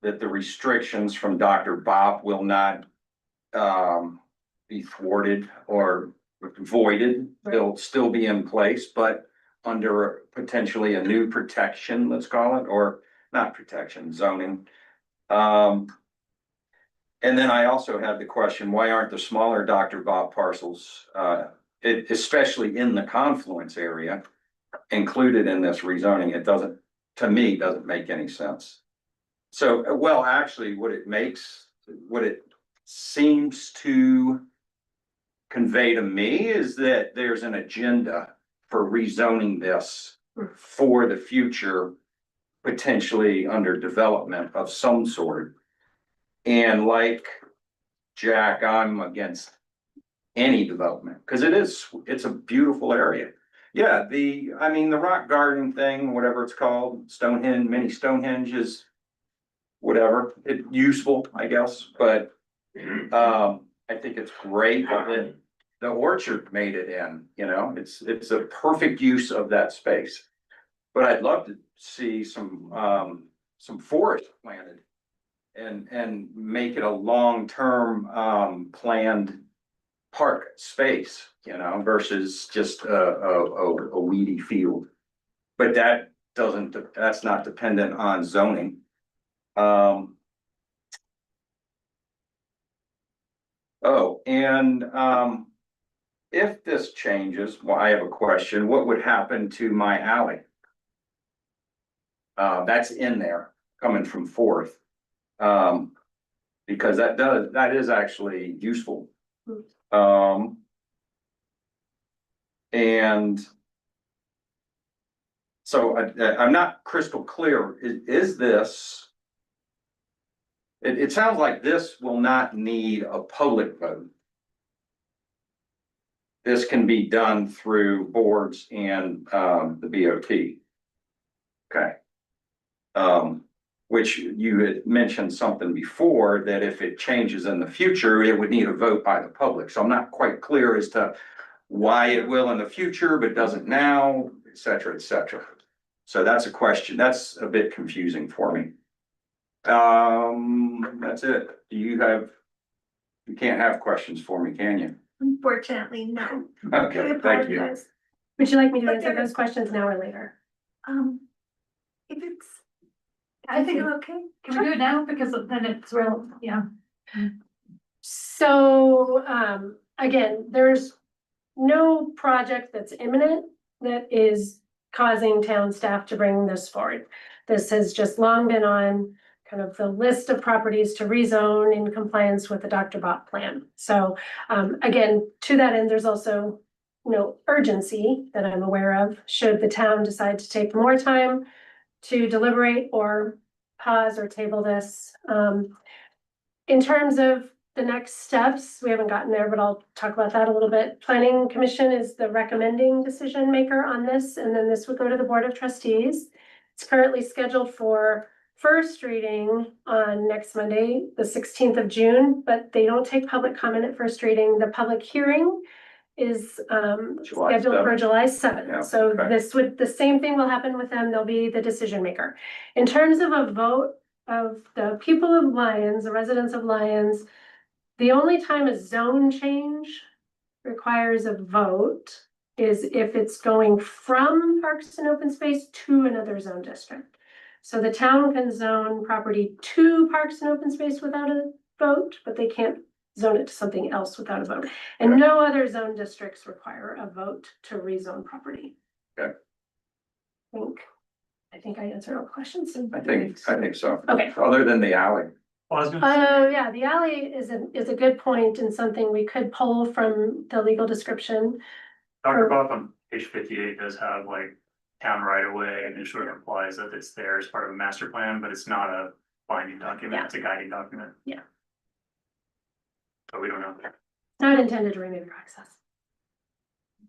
that the restrictions from Dr. Bob will not be thwarted or voided. They'll still be in place, but under potentially a new protection, let's call it, or not protection, zoning. And then I also had the question, why aren't the smaller Dr. Bob parcels, especially in the confluence area, included in this rezoning? It doesn't, to me, doesn't make any sense. So, well, actually, what it seems to convey to me is that there's an agenda for rezoning this for the future, potentially under development of some sort. And like Jack, I'm against any development, because it's a beautiful area. Yeah, I mean, the rock garden thing, whatever it's called, Stonehenge, mini Stonehenge is whatever, useful, I guess, but I think it's great that the orchard made it in, it's a perfect use of that space. But I'd love to see some forest planted and make it a long-term, planned park space, versus just a weedy field. But that's not dependent on zoning. If this changes, well, I have a question, what would happen to my alley? That's in there, coming from Fourth. Because that is actually useful. And so I'm not crystal clear, is this? It sounds like this will not need a public vote. This can be done through boards and the BOT. Okay. Which you had mentioned something before, that if it changes in the future, it would need a vote by the public. So I'm not quite clear as to why it will in the future, but doesn't now, et cetera, et cetera. So that's a question. That's a bit confusing for me. That's it. You can't have questions for me, can you? Unfortunately, no. Okay, I thank you. apologize. Would you like me to answer those questions now or later? If it's, I think, okay. can we do it now? Because then it's real, yeah. So, again, there's no project that's imminent that is causing town staff to bring this forward. This has just long been on kind of the list of properties to rezone in compliance with the Dr. Bott plan. So, again, to that end, there's also no urgency that I'm aware of, should the town decide to take more time to deliberate or pause or table this. In terms of the next steps, we haven't gotten there, but I'll talk about that a little bit. Planning Commission is the recommending decision maker on this, and then this would go to the Board of Trustees. It's currently scheduled for first reading on next Monday, the 16th of June, but they don't take public comment at first reading. The public hearing is July scheduled for 7th. July 7th. Yeah, So okay. the same thing will happen with them. They'll be the decision maker. In terms of a vote of the people of Lyons, the residents of Lyons, the only time a zone change requires a vote is if it's going from parks and open space to another zone district. So the town can zone property to parks and open space without a vote, but they can't zone it to something else without a vote. And no other zone districts require a vote to rezone property. Okay. I think I answered all the questions. I think so. Okay. Other than the alley. Well, I was gonna Oh, yeah, the alley is a good point and something we could pull from the legal description. Dr. Bob on page 58 does have like town right of way, and it sort of implies that it's there as part of a master plan, but it's not a binding document, Yeah. it's a guiding document. Yeah. But we don't know. Not intended to remove your access.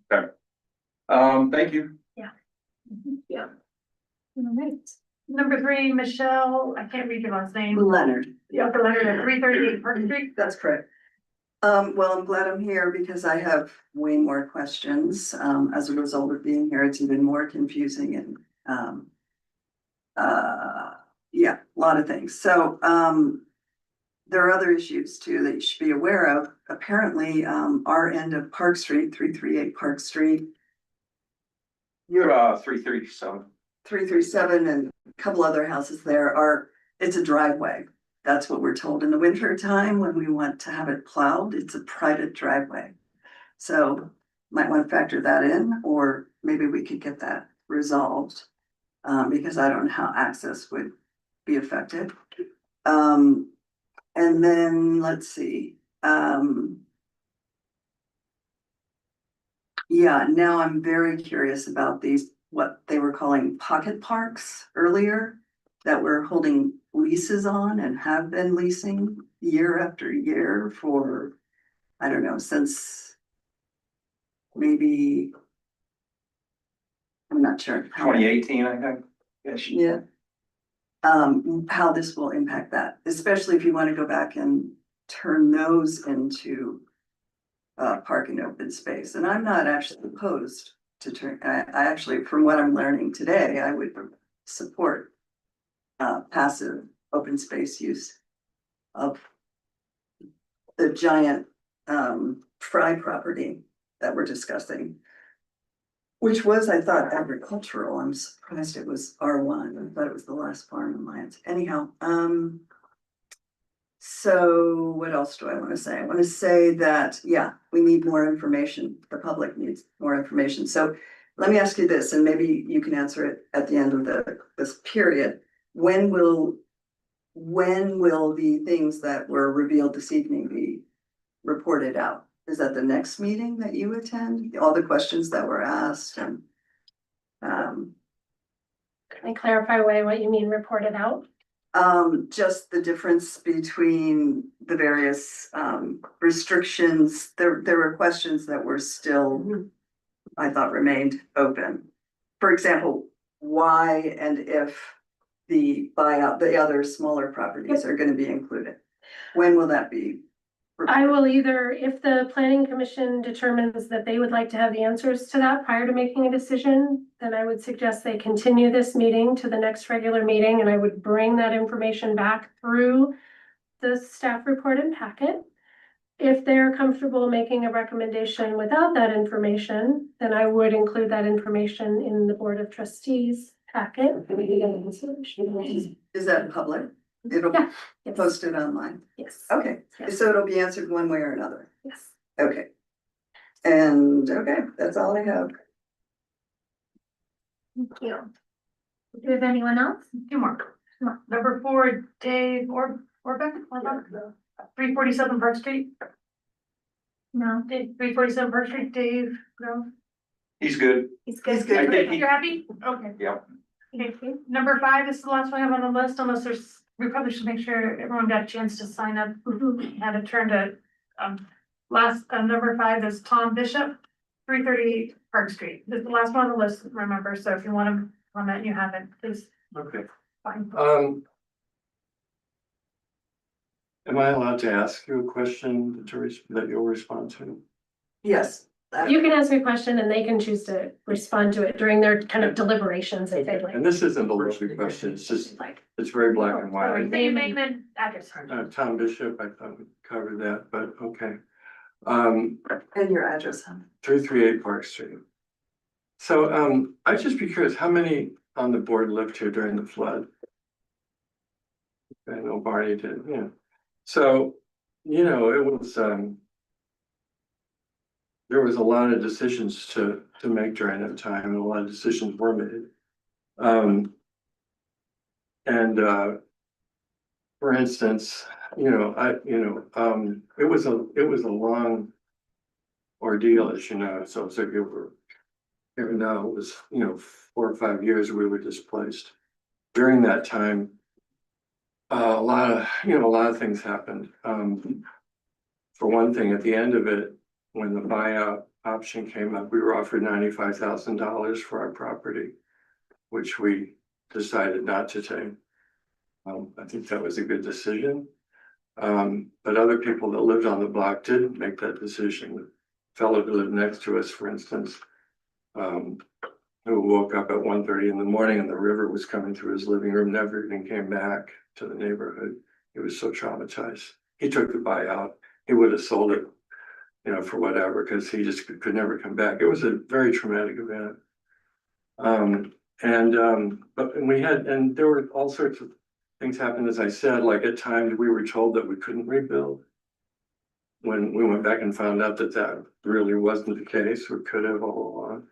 Thank you. Yeah. All right. Number 3, Michelle, I can't read your last name. Leonard, Yeah, for Leonard at 338 Park Street. that's correct. Well, I'm glad I'm here because I have way more questions. As a result of being here, it's even more confusing and, yeah, a lot of things. So, there are other issues too that you should be aware of. Apparently, our end of Park Street, 338 Park Street, You're 337. 337 and a couple other houses there it's a driveway. That's what we're told in the winter time when we want to have it plowed. It's a private driveway. So might want to factor that in, or maybe we could get that resolved. Because I don't know how access would be affected. And then let's see. Yeah, now I'm very curious about these, what they were calling pocket parks earlier, that were holding leases on and have been leasing year after year for, I don't know, since maybe, I'm not sure. 2018, I think. Yes. Yeah. How this will impact that, especially if you want to go back and turn those into park and open space. And I'm not actually opposed to turn, I actually, from what I'm learning today, I would support passive open space use of the giant Fry property that we're discussing. Which was, I thought, agricultural. I'm surprised it was R1. I thought it was the last farm in Lyons. Anyhow, so what else do I want to say? I want to say that, yeah, we need more information. The public needs more information. So let me ask you this, and maybe you can answer it at the end of this period. When will the things that were revealed this evening be reported out? Is that the next meeting that you attend? All the questions that were asked and Can I clarify what you mean reported out? just the difference between the various restrictions. There were questions that were still, I thought, remained open. For example, why and if the buyout, the other smaller properties are going to be included? When will that be? I will either, if the planning commission determines that they would like to have the answers to that prior to making a decision, then I would suggest they continue this meeting to the next regular meeting, and I would bring that information back through the staff report and packet. If they're comfortable making a recommendation without that information, then I would include that information in the Board of Trustees packet. Is that public? It'll Yeah. be posted online. Yes. Okay, Yes. so it'll be answered one way or another. Yes. Okay. And okay, that's all I have. Thank you. Do you have anyone else? Two more. Number 4, Dave Orbeck, 347 Park Street. No, 347 Park Street, Dave, no? He's good. he's good. He's good. I think he- You're happy? Okay. Yep. Okay. Number 5 is the last one I have on the list, unless we probably should make sure everyone got a chance to sign up. Had a turn to, number 5 is Tom Bishop, 330 Park Street. This is the last one on the list, remember, so if you want to comment, and you haven't, please, Okay, fine. am I allowed to ask you a question that you'll respond to? Yes. You can ask me a question and they can choose to respond to it during their kind of deliberations if they'd like. And this isn't a loaded question, it's just, Like, it's very black and Sorry, white. name and address. Tom Bishop, I thought we covered that, but okay. And your address, huh? 338 Park Street. So, I'd just be curious, how many on the board lived here during the flood? I know Barney did, yeah. So, you know, it was, there was a lot of decisions to make during that time, and a lot of decisions were made. For instance, it was a long ordeal, as you know, so even though it was, 4 or 5 years we were displaced. During that time, a lot of things happened. For one thing, at the end of it, when the buyout option came up, we were offered $95,000 for our property, which we decided not to take. I think that was a good decision. But other people that lived on the block didn't make that decision. The fellow who lived next to us, for instance, who woke up at 1:30 in the morning and the river was coming through his living room, never even came back to the neighborhood. He was so traumatized. He took the buyout. He would have sold it, for whatever, because he just could never come back. It was a very traumatic event. And there were all sorts of things happened, as I said, like at times we were told that we couldn't rebuild. When we went back and found out that that really wasn't the case, or could have all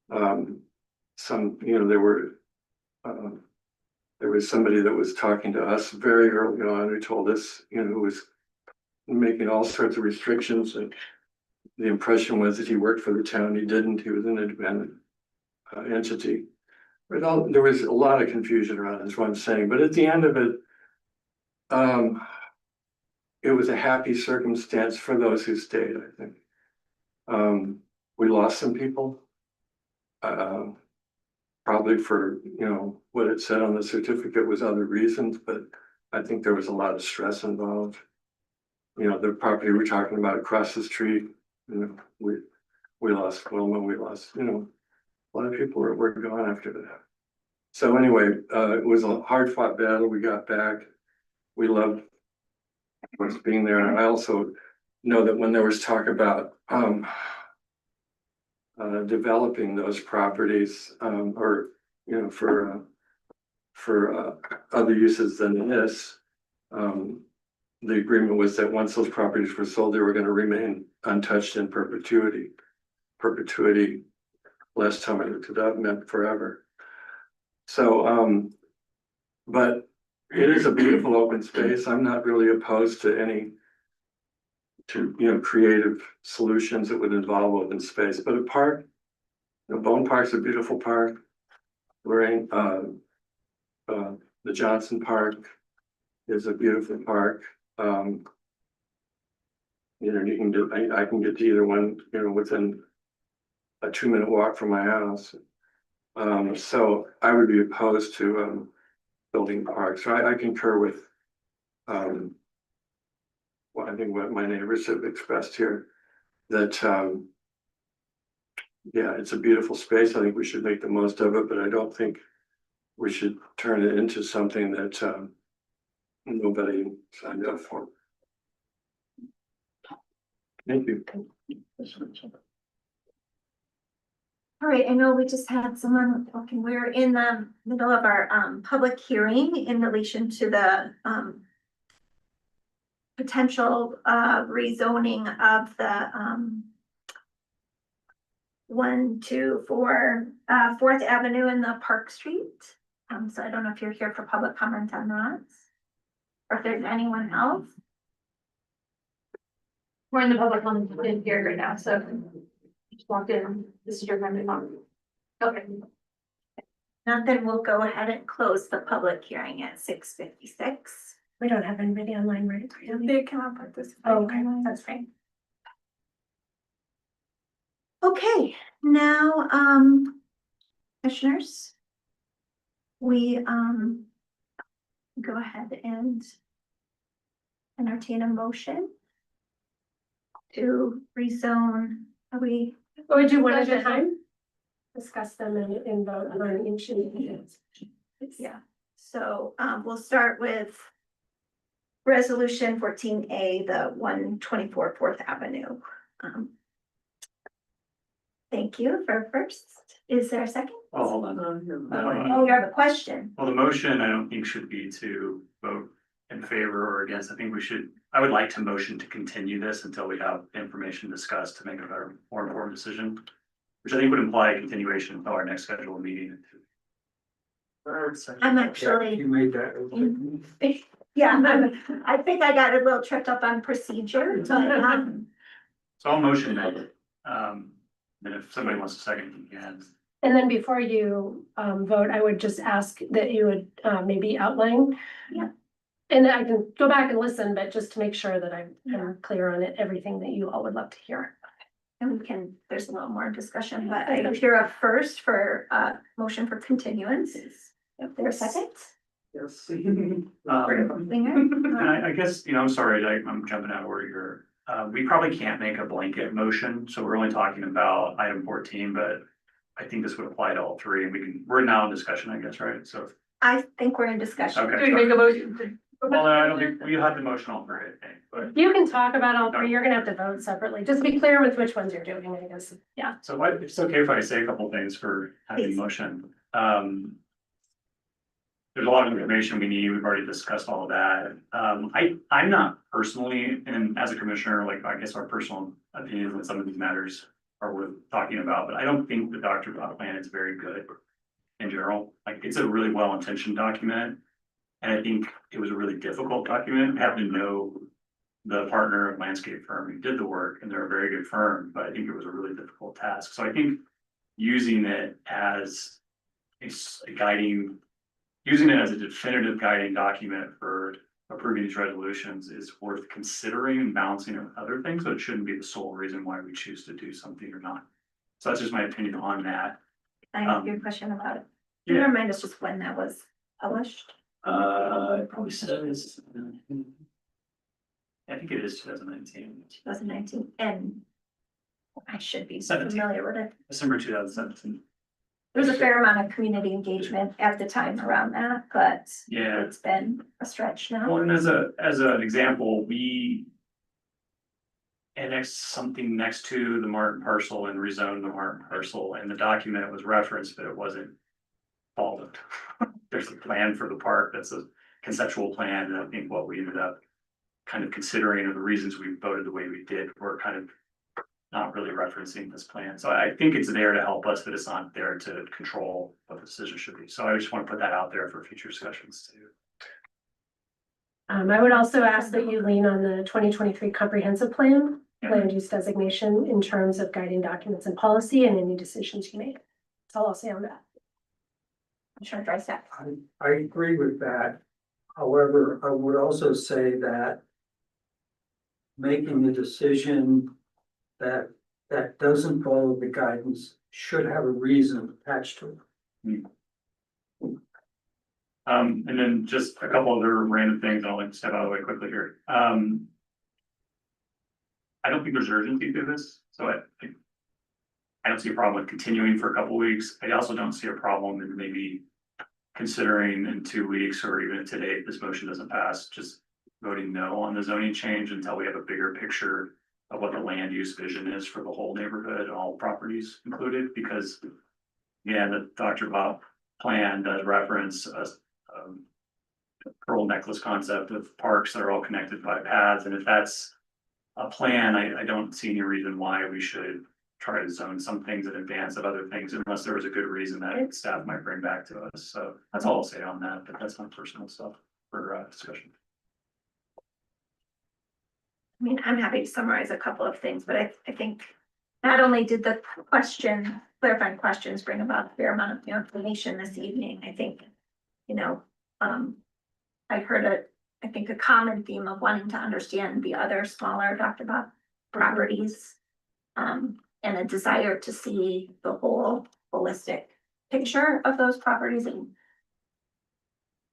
along. There was somebody that was talking to us very early on who told us, who was making all sorts of restrictions, and the impression was that he worked for the town. He didn't. He was an independent entity. But there was a lot of confusion around, is what I'm saying. But at the end of it, it was a happy circumstance for those who stayed, I think. We lost some people. Probably for, what it said on the certificate was other reasons, but I think there was a lot of stress involved. The property we're talking about across the street, we lost Wilma, we lost, a lot of people were gone after that. So anyway, it was a hard fought battle. We got back. We loved us being there. And I also know that when there was talk about developing those properties, or, for other uses than this, the agreement was that once those properties were sold, they were going to remain untouched in perpetuity. Perpetuity, last time I looked it up, meant forever. So, but it is a beautiful open space. I'm not really opposed to creative solutions that would involve open space, but a park, Bone Park's a beautiful park. Lorraine, the Johnson Park is a beautiful park. I can get to either one, within a 2-minute walk from my house. So I would be opposed to building parks. So I concur with what I think what my neighbors have expressed here, that yeah, it's a beautiful space. I think we should make the most of it, but I don't think we should turn it into something that nobody signed up for. Thank you. All right, I know we just had someone talking, we're in the middle of our public hearing in relation to the potential rezoning of the 4th Avenue and the Park Street. So I don't know if you're here for public comment on that, or if there's anyone else. We're in the public comment here right now, so just walked in. This is your time to talk. Okay. Now then we'll go ahead and close the public hearing at 6:56. We don't have anybody online, right? They cannot participate. Oh, okay, that's fine. Okay, now, commissioners, we, go ahead and entertain a motion to rezone. Are we? Or would you one at a time? Discuss them and vote on each. Yeah, so, we'll start with resolution 14A, the 124 4th Avenue. Thank you for first. Is there a second? Oh, hold on. Oh, you have a question. Well, the motion, I don't think should be to vote in favor or against. I would like to motion to continue this until we have information discussed to make a better, more informed decision, which I think would imply a continuation until our next scheduled meeting. I'm actually, You made that. yeah, I think I got a little tripped up on procedure, but, So I'll motion that, then if somebody wants a second, you can. And then before you vote, I would just ask that you would maybe outline. Yeah. And I can go back and listen, but just to make sure that I'm clear on it, everything that you all would love to hear. and we can, there's a little more discussion, but I hear a first for motion for continuance. Is there a second? Yes. And I guess, I'm sorry, I'm jumping out of order here. We probably can't make a blanket motion, so we're only talking about item 14, but I think this would apply to all three, and we're now in discussion, I guess, right? So. I think we're in discussion. Okay. Do we make a motion? Well, I don't think, we had the motion all three, I think, but, You can talk about all three. You're gonna have to vote separately. Just be clear with which ones you're doing, I guess. Yeah. so if it's okay if I say a couple things for having Please. motion. There's a lot of information we need. We've already discussed all of that. I'm not personally, and as a commissioner, like, I guess our personal opinions on some of these matters are worth talking about, but I don't think the Dr. Bob plan is very good in general. Like, it's a really well-intentioned document. And I think it was a really difficult document. I happen to know the partner of landscape firm who did the work, and they're a very good firm, but I think it was a really difficult task. So I think using it as a guiding, using it as a definitive guiding document for approving these resolutions is worth considering and balancing with other things, but it shouldn't be the sole reason why we choose to do something or not. So that's just my opinion on that. I have your question about it. Can you Yeah, remind us just when that was published? it probably says, I think it is 2019, 2019, and I should be 17. familiar with it. December 2017. There was a fair amount of community engagement at the time around that, but Yeah. it's been a stretch now. Well, and as an example, we annexed something next to the Martin parcel and rezoned the Martin parcel, and the document was referenced, but it wasn't followed. There's a plan for the park, that's a conceptual plan, and I think what we ended up kind of considering, or the reasons we voted the way we did, were kind of not really referencing this plan. So I think it's there to help us, but it's not there to control what the decision should be. So I just want to put that out there for future discussions too. I would also ask that you lean on the 2023 comprehensive plan, Yeah. land use designation in terms of guiding documents and policy and any decisions you make. That's all I'll say on that. Commissioner Drysdale. I agree with that. However, I would also say that making a decision that doesn't follow the guidance should have a reason attached to it. And then just a couple other random things, I'll like step out of the way quickly here. I don't think there's urgency to this, so I don't see a problem with continuing for a couple weeks. I also don't see a problem in maybe considering in 2 weeks or even today, if this motion doesn't pass, just voting no on the zoning change until we have a bigger picture of what the land use vision is for the whole neighborhood, all properties included, because yeah, the Dr. Bob plan does reference a pearl necklace concept of parks that are all connected by paths, and if that's a plan, I don't see any reason why we should try to zone some things in advance of other things unless there was a good reason that staff might bring back to us. So that's all I'll say on that, but that's my personal stuff for discussion. I mean, I'm happy to summarize a couple of things, but I think not only did the clarifying questions bring about a fair amount of information this evening, I think, I heard I think a common theme of wanting to understand the other smaller Dr. Bob properties. And a desire to see the whole holistic picture of those properties and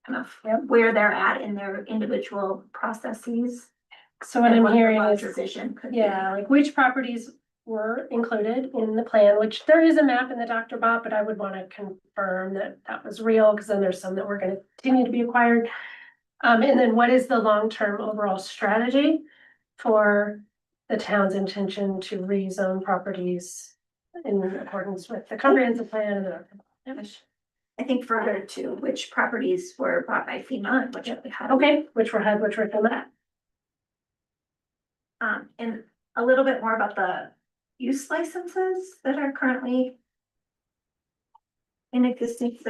kind of where they're at in their individual processes. So what and I'm what the hearing larger is, vision could be. yeah, like which properties were included in the plan, which there is a map in the Dr. Bob, but I would want to confirm that that was real, because then there's some that were going to continue to be acquired. And then what is the long-term overall strategy for the town's intention to rezone properties in accordance with the comprehensive plan and the. I think further to which properties were bought by FEMA and which we had. Okay, which were FEMA. And a little bit more about the use licenses that are currently in existence.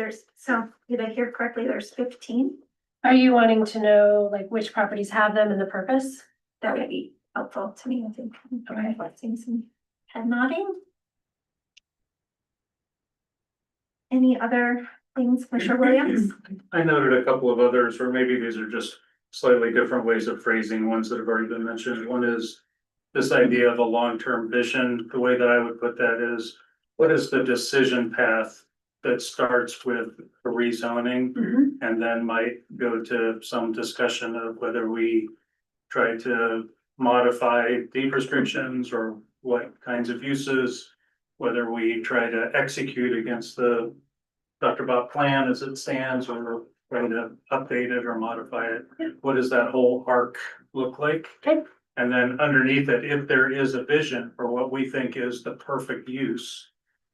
Did I hear correctly? There's 15. Are you wanting to know like which properties have them and the purpose? That would be helpful to me, I think. Okay. Seeing some head nodding. Any other things, Commissioner Williams? I noted a couple of others, or maybe these are just slightly different ways of phrasing ones that have already been mentioned. One is this idea of a long-term vision. The way that I would put that is, what is the decision path that starts with the rezoning and then might go to some discussion of whether we try to modify deed restrictions or what kinds of uses, whether we try to execute against the Dr. Bob plan as it stands, or try to update it or modify it. What does that whole arc look like? Okay. And then underneath it, if there is a vision for what we think is the perfect use.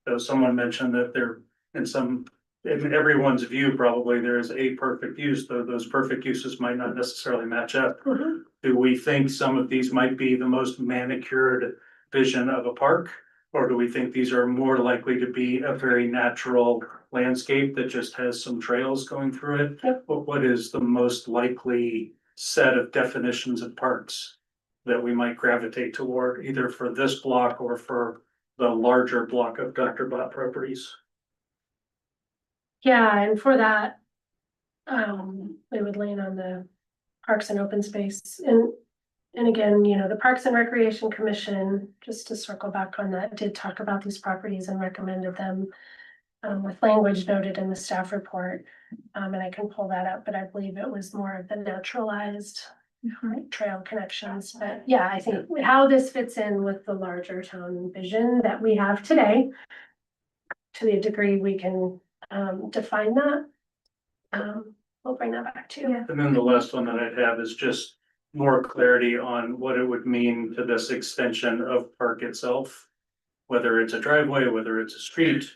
So someone mentioned that there, in everyone's view, probably there is a perfect use, though those perfect uses might not necessarily match up. Do we think some of these might be the most manicured vision of a park? Or do we think these are more likely to be a very natural landscape that just has some trails going through it? Yep. What is the most likely set of definitions of parks that we might gravitate toward, either for this block or for the larger block of Dr. Bob properties? Yeah, and for that, we would lean on the Parks and Open Space. And again, you know, the Parks and Recreation Commission, just to circle back on that, did talk about these properties and recommended them with language noted in the staff report. And I can pull that up, but I believe it was more of the naturalized trail connections. But yeah, I think how this fits in with the larger town vision that we have today, to the degree we can define that, we'll bring that back to you. And then the last one that I'd have is just more clarity on what it would mean to this extension of park itself. Whether it's a driveway, whether it's a street.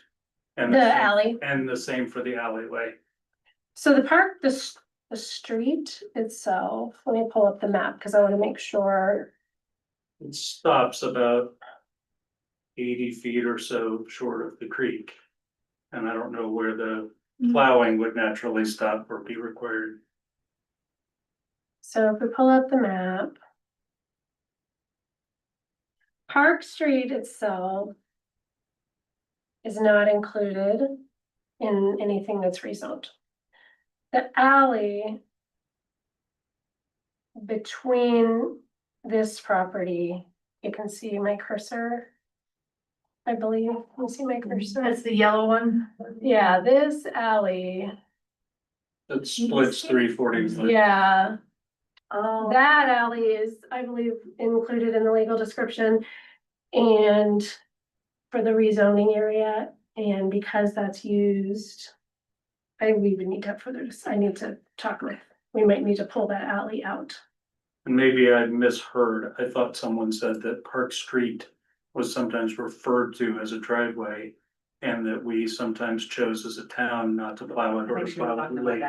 And The same- alley. And the same for the alleyway. So the park, the street itself, let me pull up the map because I want to make sure. It stops about 80 feet or so short of the creek. And I don't know where the plowing would naturally stop or be required. So if we pull up the map. Park Street itself is not included in anything that's rezoned. The alley between this property, you can see my cursor. I believe, you see my cursor? That's the yellow one. Yeah, this alley, It splits 340. yeah. Oh. That alley is, I believe, included in the legal description and for the rezoning area, and because that's used. We would need to have further, I need to talk with, we might need to pull that alley out. And maybe I misheard. I thought someone said that Park Street was sometimes referred to as a driveway. And that we sometimes chose as a town not to plow it or to plow it late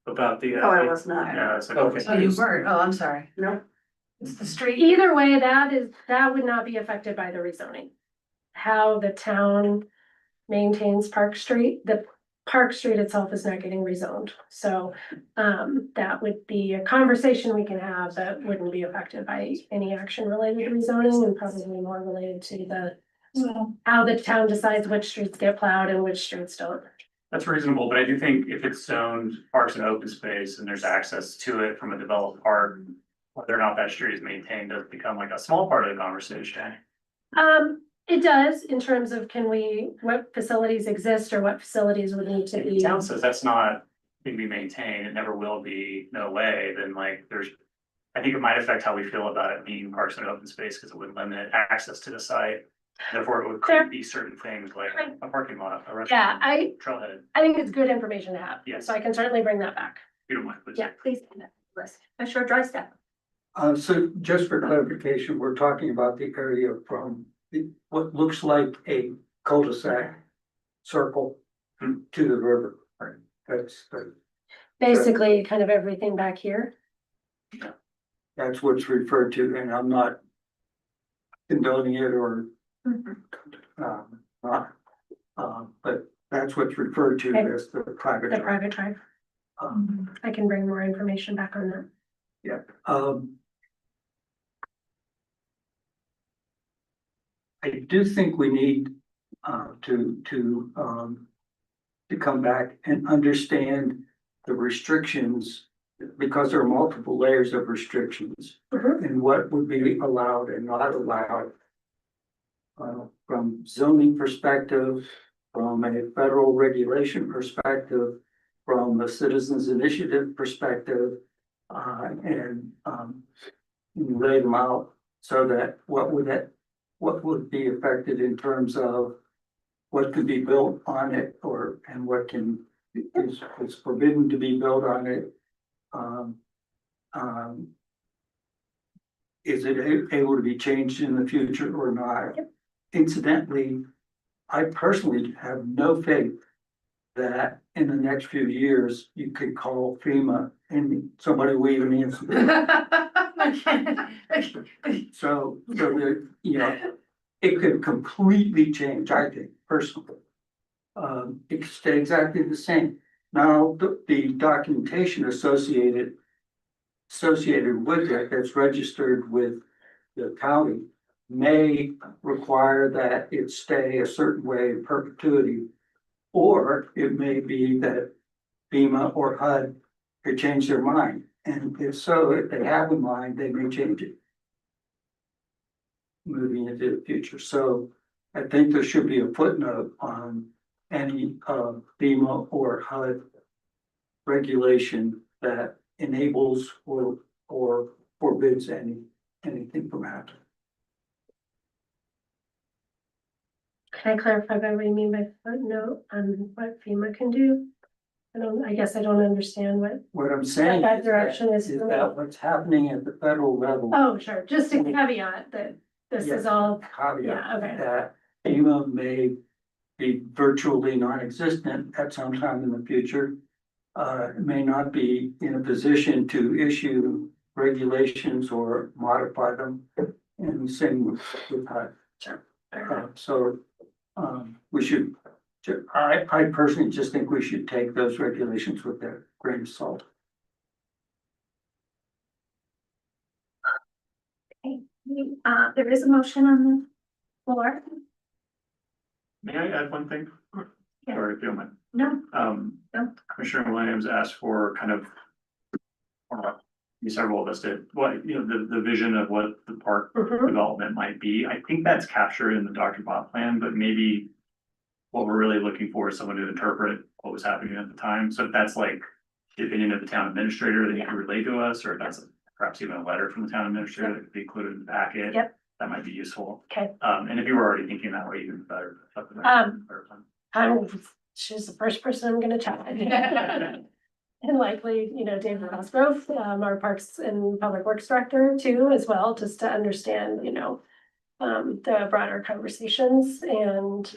about the. Oh, I was not. Yeah, it's like. Okay. Oh, you weren't, oh, I'm sorry. No, It's the street. Either way, that would not be affected by the rezoning. How the town maintains Park Street, the Park Street itself is not getting rezoned. So that would be a conversation we can have that wouldn't be affected by any action related to rezoning and probably more related to the how the town decides which streets get plowed and which streets don't. That's reasonable, but I do think if it's zoned parks and open space and there's access to it from a developed park, whether or not that street is maintained does become like a small part of the conversation. It does in terms of what facilities exist or what facilities would need to If the be. town says that's not going to be maintained, it never will be, no way, then like I think it might affect how we feel about it being parks and open space because it would limit access to the site. Therefore, it would could be certain things like a parking lot, a Yeah, restaurant, trailhead. I think it's good information to have. Yes. So I can certainly bring that back. You don't mind, please. Yeah, Please, list, a short dry step. So just for clarification, we're talking about the area from what looks like a cul-de-sac circle to the river. Right? That's Basically, kind of everything back here. what's referred to, and I'm not condoning it or not, but that's what's referred to Okay. as the private. The drive. private drive. I can bring more information back on that. Yeah, I do think we need to come back and understand the restrictions, because there are multiple layers of restrictions and what would be allowed and not allowed. From zoning perspective, from a federal regulation perspective, from a citizens initiative perspective, and lay them out so that what would be affected in terms of what could be built on it and what is forbidden to be built on it. Is it able to be changed in the future or not? Yep. Incidentally, I personally have no faith that in the next few years, you could call FEMA and somebody will even answer. So there, it could completely change, I think, personally. It could stay exactly the same. Now, the documentation associated with it that's registered with the county may require that it stay a certain way in perpetuity. Or it may be that FEMA or HUD could change their mind And if so, if they have in mind, they may change it. Moving into the future, so I think there should be a footnote on any FEMA or HUD regulation that enables or forbids anything from happening. Can I clarify what you mean by footnote on what FEMA can do? I guess I don't understand What I'm saying that is direction is. that what's happening at the federal level. Oh, sure, just a caveat that this is all, Caveat yeah, okay. that FEMA may be virtually non-existent at some time in the future. May not be in a position to issue regulations or modify them. And the same with HUD. Sure. So, we should, I personally just think we should take those regulations with a grain of salt. There is a motion on the floor. May I add one thing? Yeah. Sorry, if you don't mind. No, no. Commissioner Williams asked for kind of. Several of us did, what, you know, the vision of what the park development might be. I think that's captured in the Dr. Bob plan, but maybe. What we're really looking for is someone to interpret what was happening at the time. So if that's like the opinion of the town administrator that you can relay to us, or if that's perhaps even a letter from the town administrator that could be included in the packet. Yep. That might be useful. Okay. And if you were already thinking that way, even better. She's the first person I'm gonna chat with. And likely, David Cosgrove, our Parks and Public Works Director too, as well, just to understand, the broader conversations and,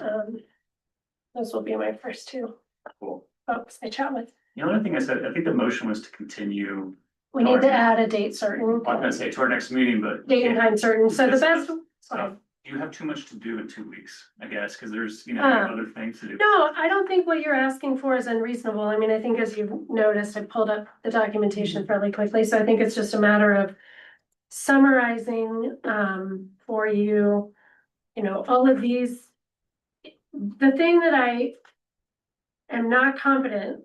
those will be my first two Cool. folks I chat with. The only thing I said, I think the motion was to continue. We need to add a date certain. I'm gonna say to our next meeting, but. Date and time certain, so the best. Stuff. You have too much to do in 2 weeks, I guess, because there's, other things to do. No, I don't think what you're asking for is unreasonable. I mean, I think as you've noticed, I pulled up the documentation fairly quickly, so I think it's just a matter of summarizing, for you, all of these. The thing that I am not confident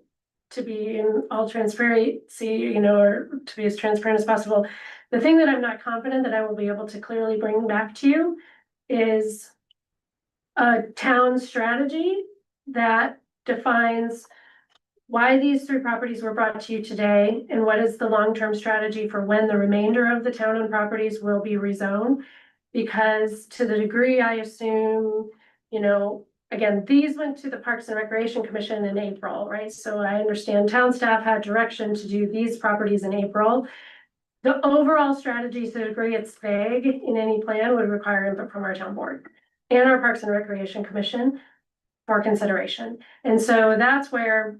to be in all transparency, or to be as transparent as possible. The thing that I'm not confident that I will be able to clearly bring back to you is a town strategy that defines why these 3 properties were brought to you today and what is the long-term strategy for when the remainder of the town-owned properties will be rezoned. Because to the degree I assume, again, these went to the Parks and Recreation Commission in April, right? So I understand town staff had direction to do these properties in April. The overall strategy, to the degree it's vague in any plan, would require input from our town board and our Parks and Recreation Commission for consideration. And so that's where,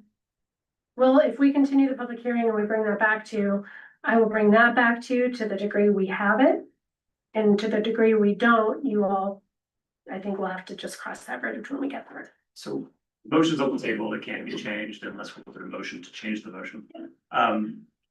well, if we continue the public hearing and we bring that back to you, I will bring that back to you to the degree we have it. And to the degree we don't, you all, I think we'll have to just cross that bridge when we get there. So motion's on the table, it can't be changed unless we'll do a motion to change the motion.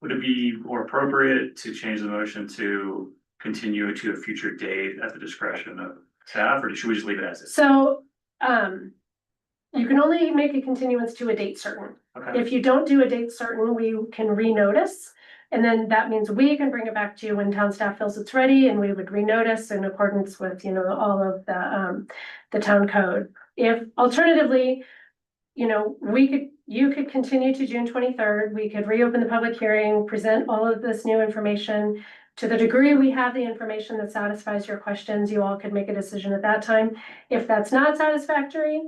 Would it be more appropriate to change the motion to continue it to a future date at the discretion of staff, or should we just leave it as is? So, you can only make a continuance to a date certain. Okay, If you don't do a date certain, we can renotice. And then that means we can bring it back to you when town staff feels it's ready, and we would renotice in accordance with, all of the town code. If alternatively, you could continue to June 23rd, we could reopen the public hearing, present all of this new information. To the degree we have the information that satisfies your questions, you all could make a decision at that time. If that's not satisfactory,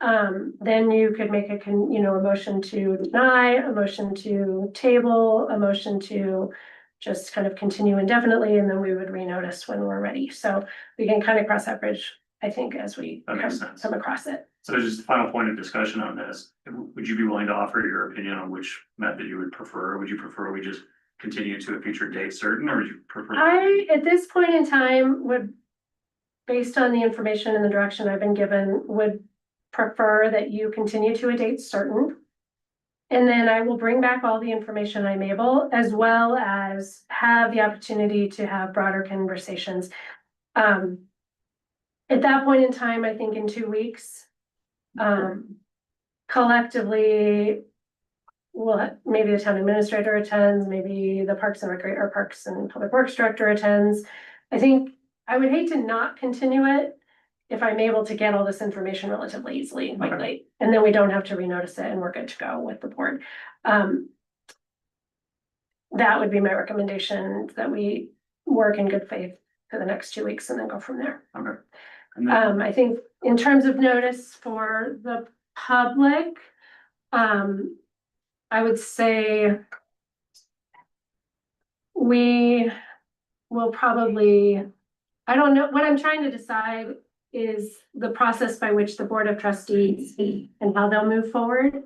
then you could make a motion to deny, a motion to table, a motion to just kind of continue indefinitely, and then we would renotice when we're ready. So we can kind of cross that bridge, I think, as we that makes sense. come across it. So just a final point of discussion on this, would you be willing to offer your opinion on which method you would prefer? Would you prefer we just continue to a future date certain, or would you prefer? I, at this point in time, would, based on the information and the direction I've been given, would prefer that you continue to a date certain. And then I will bring back all the information I'm able, as well as have the opportunity to have broader conversations. At that point in time, I think in 2 weeks, collectively, maybe the town administrator attends, maybe the Parks and Public Works Director attends. I think I would hate to not continue it if I'm able to get all this information relatively easily and quickly, and then we don't have to renotice it and we're good to go with the board. That would be my recommendation, that we work in good faith for the next 2 weeks and then go from there. Okay. And then, I think in terms of notice for the public, I would say we will probably, I don't know, what I'm trying to decide is the process by which the Board of Trustees and how they'll move forward.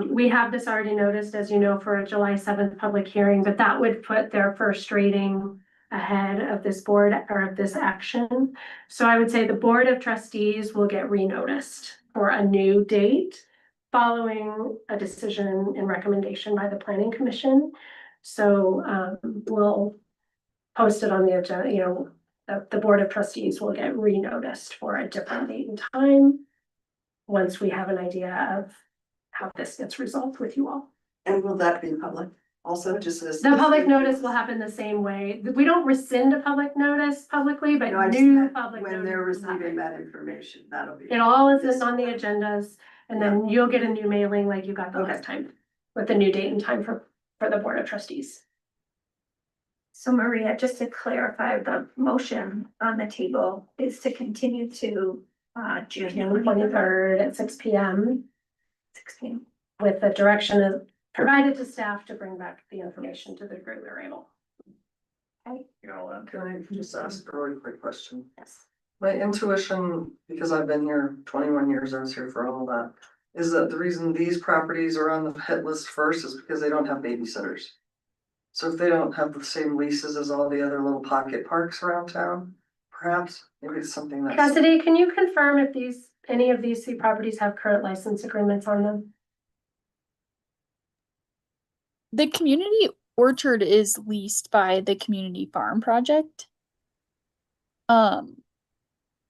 We have this already noticed, as you know, for a July 7th public hearing, but that would put their first reading ahead of this board or of this action. So I would say the Board of Trustees will get renoticed for a new date following a decision and recommendation by the Planning Commission. So we'll post it on the agenda, you know, the Board of Trustees will get renoticed for a different date and time once we have an idea of how this gets resolved with you all. And will that be public also, just as? The public notice will happen the same way. We don't rescind a public notice publicly, but No, I just new meant public notice. when they're will receiving happen. that information, that'll be. It all is on the agendas, and then you'll get a new mailing like you got the last time with the new date and time for the Board of Trustees. So Maria, just to clarify, the motion on the table is to continue to June June 23rd at 6 p.m. 16. with the direction of provided to staff to bring back the information to the degree we're able. you know, Can I just ask a really quick question? Yes. My intuition, because I've been here 21 years, I was here for all that, is that the reason these properties are on the hit list first is because they don't have babysitters. So if they don't have the same leases as all the other little pocket parks around town, perhaps maybe it's something that's. Cassidy, can you confirm if any of these 3 properties have current license agreements on them? The community orchard is leased by the community farm project.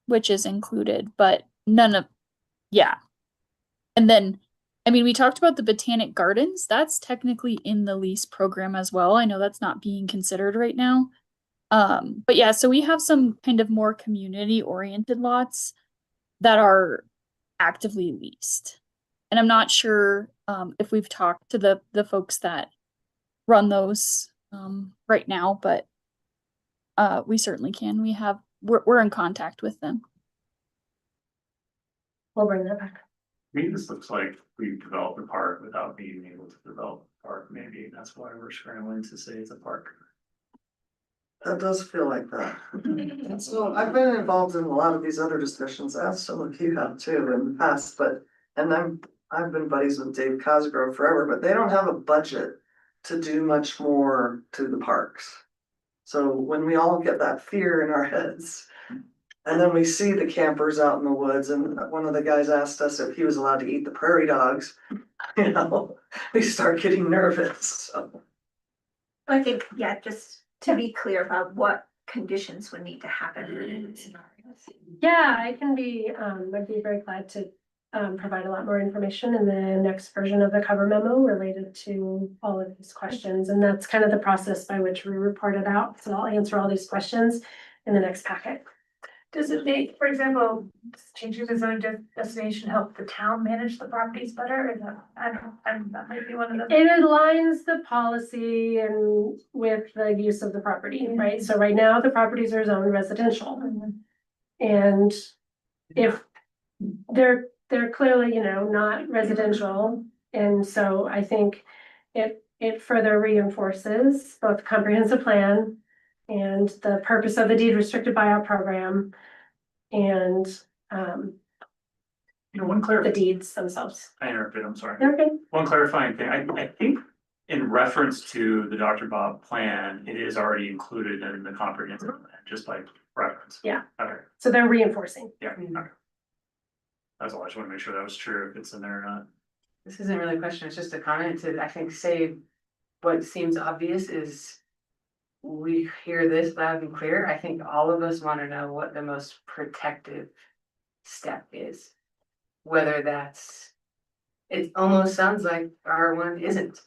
Which is included, but yeah. And then, I mean, we talked about the botanic gardens. That's technically in the lease program as well. I know that's not being considered right now. But yeah, so we have some kind of more community oriented lots that are actively leased. And I'm not sure if we've talked to the folks that run those right now, but we certainly can. We're in contact with them. We'll bring that back. I mean, this looks like we've developed a park without being able to develop a park, maybe that's why we're scrambling to say it's a park. That does feel like that. And so I've been involved in a lot of these other discussions, as some of you have too in the past, I've been buddies with Dave Cosgrove forever, but they don't have a budget to do much more to the parks. So when we all get that fear in our heads, and then we see the campers out in the woods, and one of the guys asked us if he was allowed to eat the prairie dogs, you know, we start getting nervous, so. I think, yeah, just to be clear about what conditions would need to happen in scenarios. Yeah, I'd be very glad to provide a lot more information in the next version of the cover memo related to all of these questions. And that's kind of the process by which we report it out. So I'll answer all these questions in the next packet. Does it make, for example, changing the zone destination help the town manage the properties better? Is that, that might be one of the. It aligns the policy and with the use of the property, right? So right now the properties are zoned residential. And if they're clearly, you know, not residential. And so I think it further reinforces both the comprehensive plan and the purpose of the deed restricted buyout program and You know, one the deeds themselves. I interrupted, I'm sorry. They're good. One clarifying thing, I think in reference to the Dr. Bob plan, it is already included in the comprehensive plan, just by reference. Yeah. Okay, So they're reinforcing. yeah, okay. That's all, I just wanna make sure that was true, if it's in there or not. This isn't really a question, it's just a comment to, I think, say what seems obvious is we hear this loud and clear. I think all of us want to know what the most protective step is. Whether that's it almost sounds like R1 isn't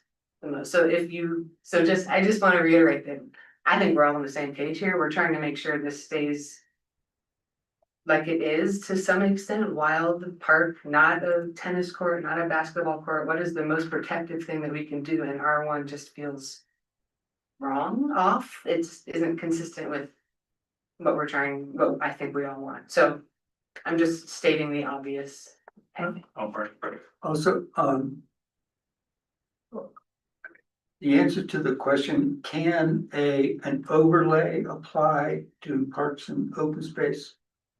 the most, so if you, so just, I just wanna reiterate that. I think we're all on the same page here, we're trying to make sure this stays. Like it is to some extent, while the park, not a tennis court, not a basketball court, what is the most protective thing that we can do, and R1 just feels. Wrong, off, it isn't consistent with. What we're trying, what I think we all want, so I'm just stating the obvious. Oh, right. Also, the answer to the question, can an overlay apply to parks and open space?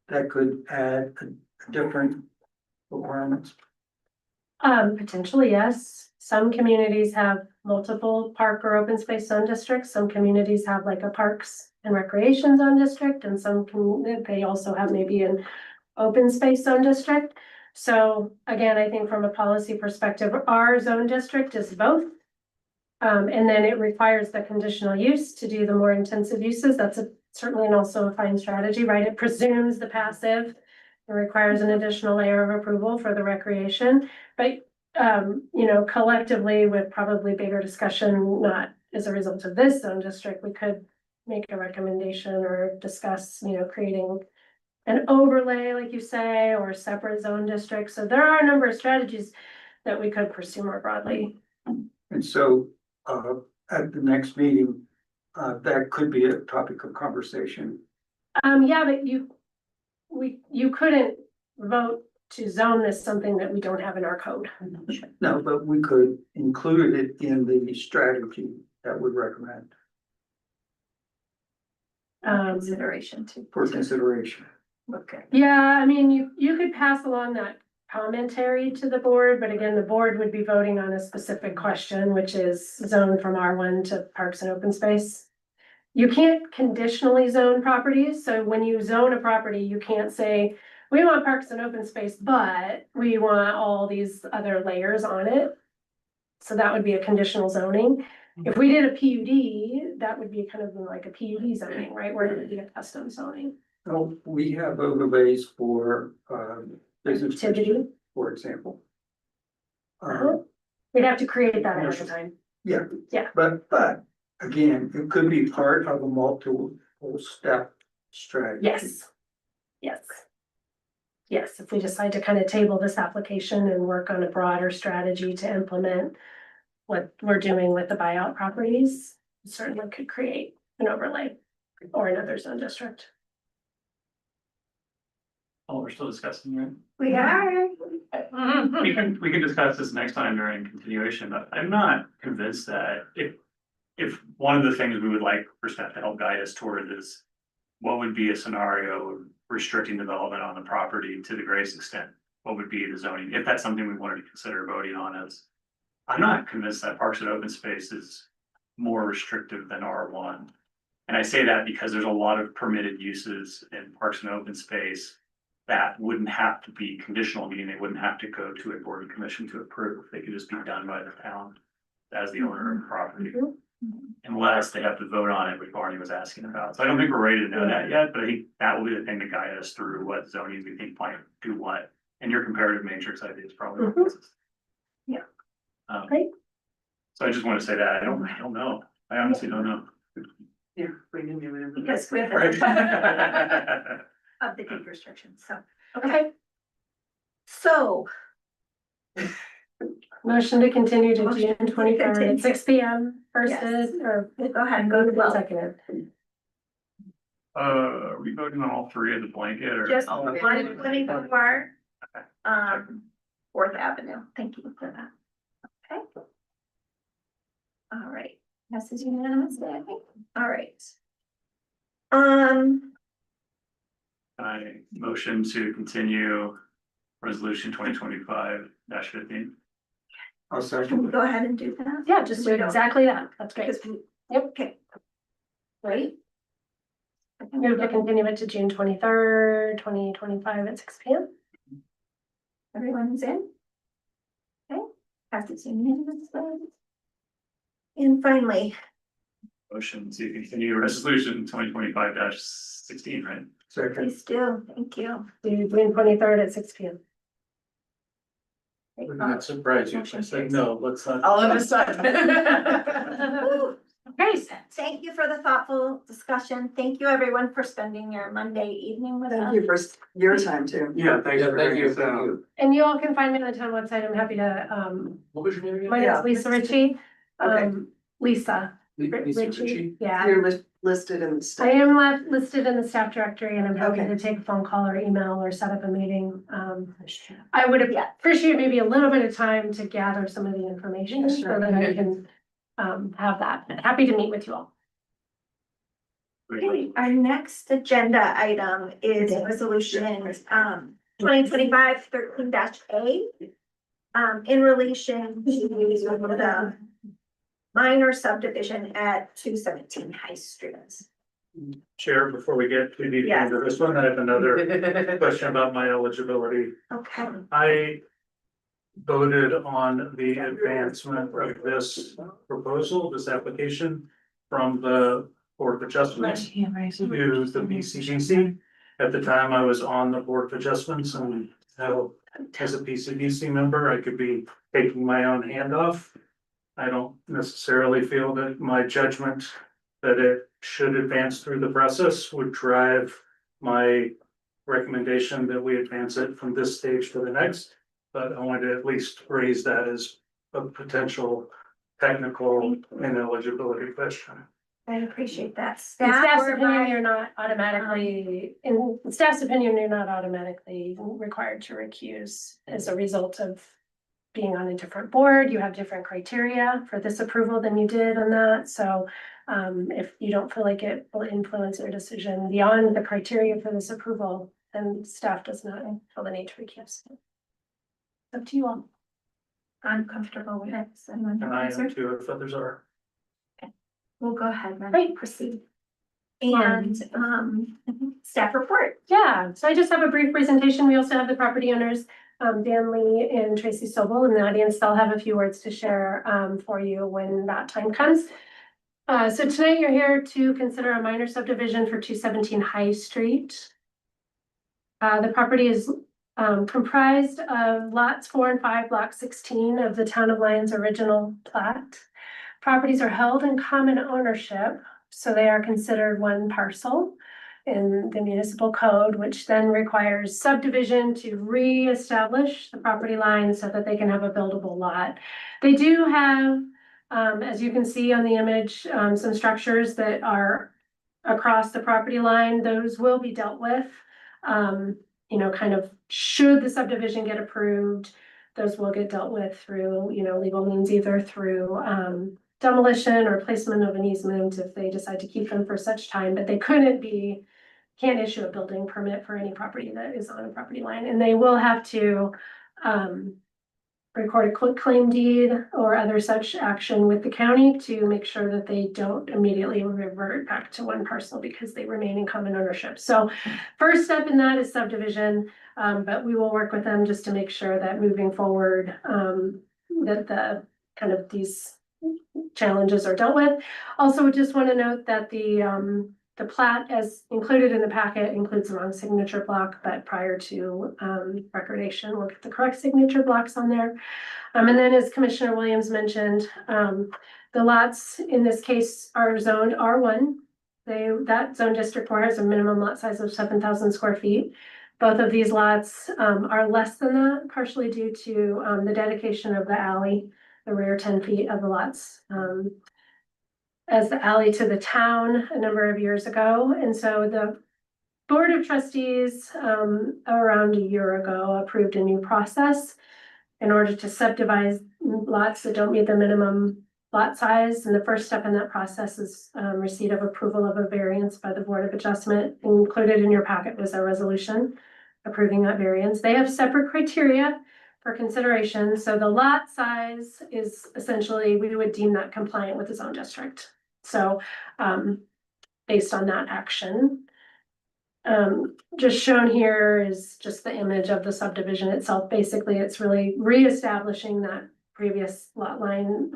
That could add a different requirements. Potentially, yes. Some communities have multiple park or open space zone districts. Some communities have like a parks and recreation zone district, and they also have maybe an open space zone district. So again, I think from a policy perspective, our zone district is both. And then it requires the conditional use to do the more intensive uses. That's certainly also a fine strategy, right? It presumes the passive. It requires an additional layer of approval for the recreation, but collectively with probably bigger discussion, not as a result of this zone district, we could make a recommendation or discuss, creating an overlay, like you say, or a separate zone district. So there are a number of strategies that we could pursue more broadly. And so, at the next meeting, that could be a topic of conversation. Yeah, but you couldn't vote to zone this something that we don't have in our code. No, but we could include it in the strategy that we recommend Consideration too. for consideration. Okay. Yeah, I mean, you could pass along that commentary to the board, but again, the board would be voting on a specific question, which is zone from R1 to parks and open space. You can't conditionally zone properties, so when you zone a property, you can't say, we want parks and open space, but we want all these other layers on it. So that would be a conditional zoning. If we did a PUD, that would be kind of like a PUD zoning, right, where it would be a custom zoning. Oh, we have overlays for, business, Activity. for example. We'd have to create that ahead of time. Yeah. Yeah. But again, it could be part of a multiple step strategy. Yes. Yes. Yes, if we decide to kind of table this application and work on a broader strategy to implement what we're doing with the buyout properties, certainly could create an overlay or another zone district. Oh, we're still discussing, right? We are. We can discuss this next time during continuation, but I'm not convinced that if one of the things we would like for staff to help guide us toward is what would be a scenario of restricting development on the property to the greatest extent? What would be the zoning, if that's something we wanted to consider voting on as? I'm not convinced that parks and open space is more restrictive than R1. And I say that because there's a lot of permitted uses in parks and open space that wouldn't have to be conditional, meaning they wouldn't have to go to a board and commission to approve. They could just be done by the town as the owner of the property. Unless they have to vote on it, which Barney was asking about. So I don't think we're ready to know that yet, but I think that will be the thing to guide us through what zoning we think might do what. And your comparative matrix idea is probably what this is. Yeah. Great. So I just want to say that I don't know. I honestly don't know. Yeah, we didn't do whatever. Because with Right. of the deed restrictions, so, Okay, so, motion to continue to Motion June to 23rd continue. at 6 p.m. First Yes. is, or we'll go ahead and go to vote. seconded. Are we voting on all three of the blanket or? Just Oh, okay. 124, Fourth Avenue, thank you for that. Okay. All right, passes unanimously, I think, all right. I motion to continue resolution 2025-15. I'll Can we second. go ahead and do that? Yeah, just do We don't- exactly that. That's great. Because we- Yep. Okay. Right? Move to continue it to June 23rd, 2025 at 6 p.m. Everyone's in? Okay, passes unanimously. And finally, Motion to continue resolution 2025-16, right? Second. please do, thank you. Do June 23rd at 6 p.m. Would not surprise you if I said, no, let's not. All of a sudden. Great, thank you for the thoughtful discussion. Thank you everyone for spending your Monday evening with us. Thank you for your time too. Yeah, thanks Yeah, for thank bringing you, us thank out. you. And you all can find me on the town website. I'm happy to, What was your name again? my name is Lisa Ritchie. Okay. Lisa Lisa Ritchie, Ritchie? yeah. You're listed in the I state. am listed in the staff directory and I'm happy Okay. to take a phone call or email or set up a meeting. I would appreciate maybe a little bit of time to gather some of the information so Sure. that I can have that. Happy to meet with you all. Okay, our next agenda item is resolution 2025-13-A. In relation to the minor subdivision at 217 High Street. Chair, before we get too deep into this one, I have another question about my eligibility. Okay. I voted on the advancement of this proposal, this application from the Board of Adjustments to the PCDC. At the time, I was on the Board of Adjustments, and now as a PCDC member, I could be taking my own hand off. I don't necessarily feel that my judgment that it should advance through the process would drive my recommendation that we advance it from this stage to the next. But I wanted to at least raise that as a potential technical ineligibility question. I appreciate that. In Staff staff's or opinion, by- you're not automatically, in staff's opinion, you're not automatically required to recuse as a result of being on a different board. You have different criteria for this approval than you did on that. So if you don't feel like it will influence your decision beyond the criteria for this approval, then staff does not feel the need to recuse. Up to you all. I'm comfortable with it. So And I am too, if others are. we'll go ahead and Great. proceed. And staff report. Yeah, so I just have a brief presentation. We also have the property owners, Dan Lee and Tracy Sobel in the audience. They'll have a few words to share for you when that time comes. So tonight you're here to consider a minor subdivision for 217 High Street. The property is comprised of lots 4 and 5, block 16 of the Town of Lyons original plat. Properties are held in common ownership, so they are considered one parcel in the municipal code, which then requires subdivision to reestablish the property line so that they can have a buildable lot. They do have, as you can see on the image, some structures that are across the property line. Those will be dealt with. You know, kind of should the subdivision get approved, those will get dealt with through, you know, legal means, either through demolition or placement of an easement if they decide to keep them for such time, but they can't issue a building permit for any property that is on a property line, and they will have to record a quitclaim deed or other such action with the county to make sure that they don't immediately revert back to one parcel because they remain in common ownership. So first step in that is subdivision, but we will work with them just to make sure that moving forward, that the kind of these challenges are dealt with. Also, we just want to note that the plat as included in the packet includes the wrong signature block, but prior to recordation, we'll get the correct signature blocks on there. And then as Commissioner Williams mentioned, the lots in this case are zoned R1. That zone district 4 has a minimum lot size of 7,000 square feet. Both of these lots are less than that, partially due to the dedication of the alley, the rear 10 feet of the lots. As the alley to the town a number of years ago. And so the Board of Trustees around a year ago approved a new process in order to subdivide lots that don't meet the minimum lot size. And the first step in that process is receipt of approval of a variance by the Board of Adjustment. Included in your packet was a resolution approving that variance. They have separate criteria for consideration. So the lot size is essentially, we would deem that compliant with the zone district. So, based on that action, just shown here is just the image of the subdivision itself. Basically, it's really reestablishing that previous lot line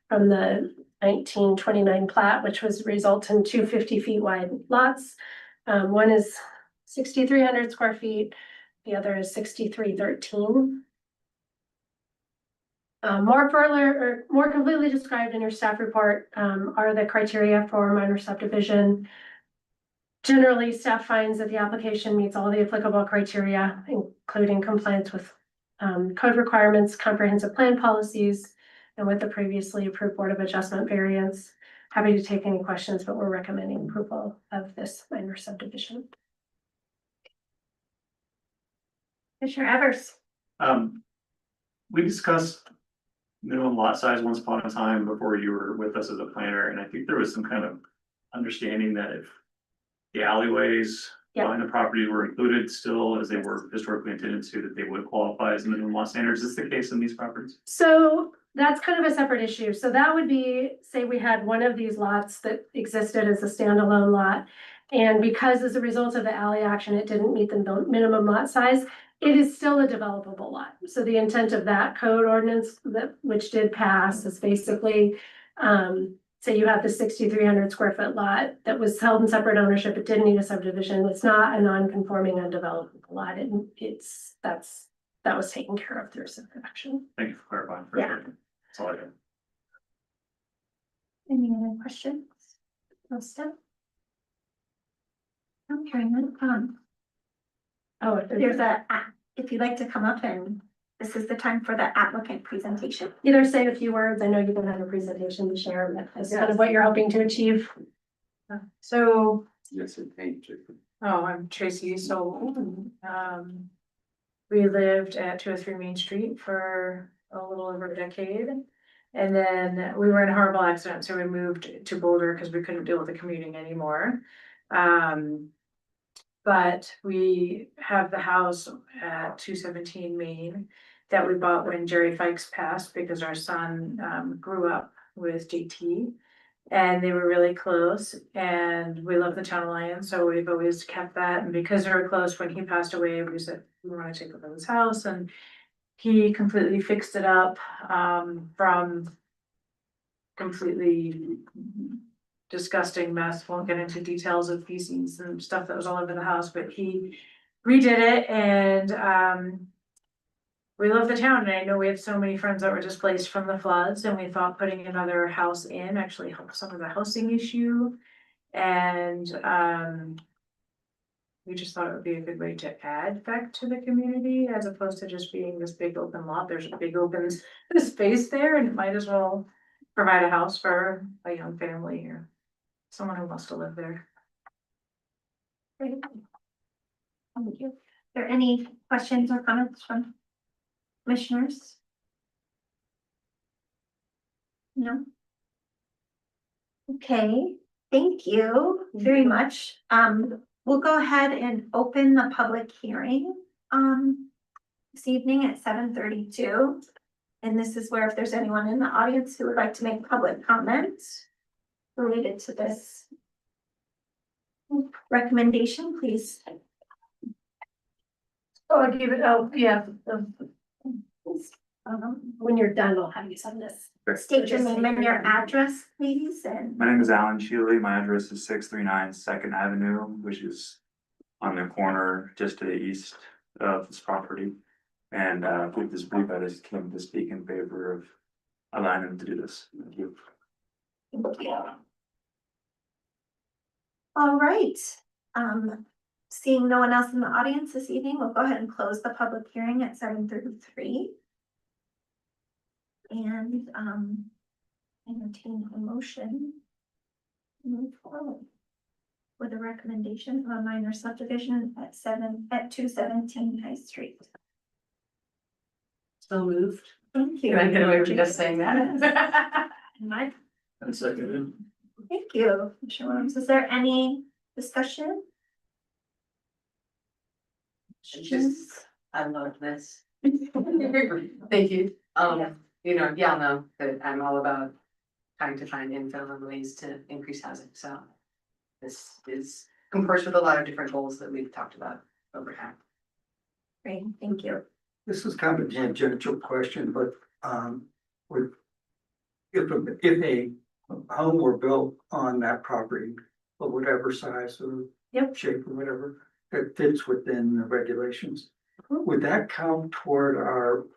from the 1929 plat, which was result in 2 50 feet wide lots. One is 6,300 square feet. The other is 6,313. More completely described in your staff report, are the criteria for minor subdivision. Generally, staff finds that the application meets all the applicable criteria, including compliance with code requirements, comprehensive plan policies, and with the previously approved Board of Adjustment variance. Happy to take any questions, but we're recommending approval of this minor subdivision. Commissioner Evers. We discussed minimum lot size once upon a time before you were with us as a planner, and I think there was some kind of understanding that if the alleyways Yeah. behind the property were included still as they were historically intended to, that they would qualify as minimum lot standards. Is this the case in these properties? So that's kind of a separate issue. So that would be, say we had one of these lots that existed as a standalone lot. And because as a result of the alley action, it didn't meet the minimum lot size, it is still a developable lot. So the intent of that code ordinance that, which did pass, is basically, say you have the 6,300 square foot lot that was held in separate ownership, it didn't need a subdivision, it's not a non-conforming undevelopable lot, that was taken care of through civic action. Thank you for clarifying. Yeah. Sure. That's all I got. Any other questions? Melissa? I'm hearing none. Oh, There's if you'd like to come up, and this is the time for the applicant presentation. either say a few words, I know you're gonna have a presentation to share, but that's kind of what you're hoping to achieve. So, Yes, it ain't. I'm Tracy, we lived at 203 Main Street for a little over a decade. And then we were in a horrible accident, so we moved to Boulder because we couldn't deal with the commuting anymore. But we have the house at 217 Main that we bought when Jerry Fikes passed because our son grew up with JT. And they were really close, and we love the town of Lyon, so we've always kept that. And because they were close, when he passed away, we said we want to take over his house, and he completely fixed it up from completely disgusting mess. Won't get into details of feces and stuff that was all over the house, but he redid it, and we love the town, and I know we have so many friends that were displaced from the floods, and we thought putting another house in actually helped some of the housing issue. And we just thought it would be a good way to add back to the community as opposed to just being this big open lot. There's a big open space there, and it might as well provide a house for a young family or someone who wants to live there. Great. Thank you. Are there any questions or comments from commissioners? No? Okay, thank you very much. We'll go ahead and open the public hearing this evening at 7:32. And this is where if there's anyone in the audience who would like to make public comments related to this recommendation, please. Oh, I give it, when you're done, I'll have you sign this. State your name and your address, please, and My name is Alan Shealy. My address is 639 Second Avenue, which is on the corner just to the east of this property. And with this brief, I just came to speak in favor of allowing them to do this. Thank you. thank you. All right, seeing no one else in the audience this evening, we'll go ahead and close the public hearing at 7:33. And entertain a motion to move forward with a recommendation of a minor subdivision at 217 High Street. So moved. Thank you. Can I get away with just saying that? Mike, And seconded. thank you. Commissioner Williams, is there any discussion? Just, I love this. Thank you. Y'all know that I'm all about trying to find infill and ways to increase housing, so. This is comports with a lot of different goals that we've talked about over time. Great, thank you. This is kind of a tangential question, but would if a home were built on that property of whatever size or shape or whatever that fits within the regulations, would that count toward our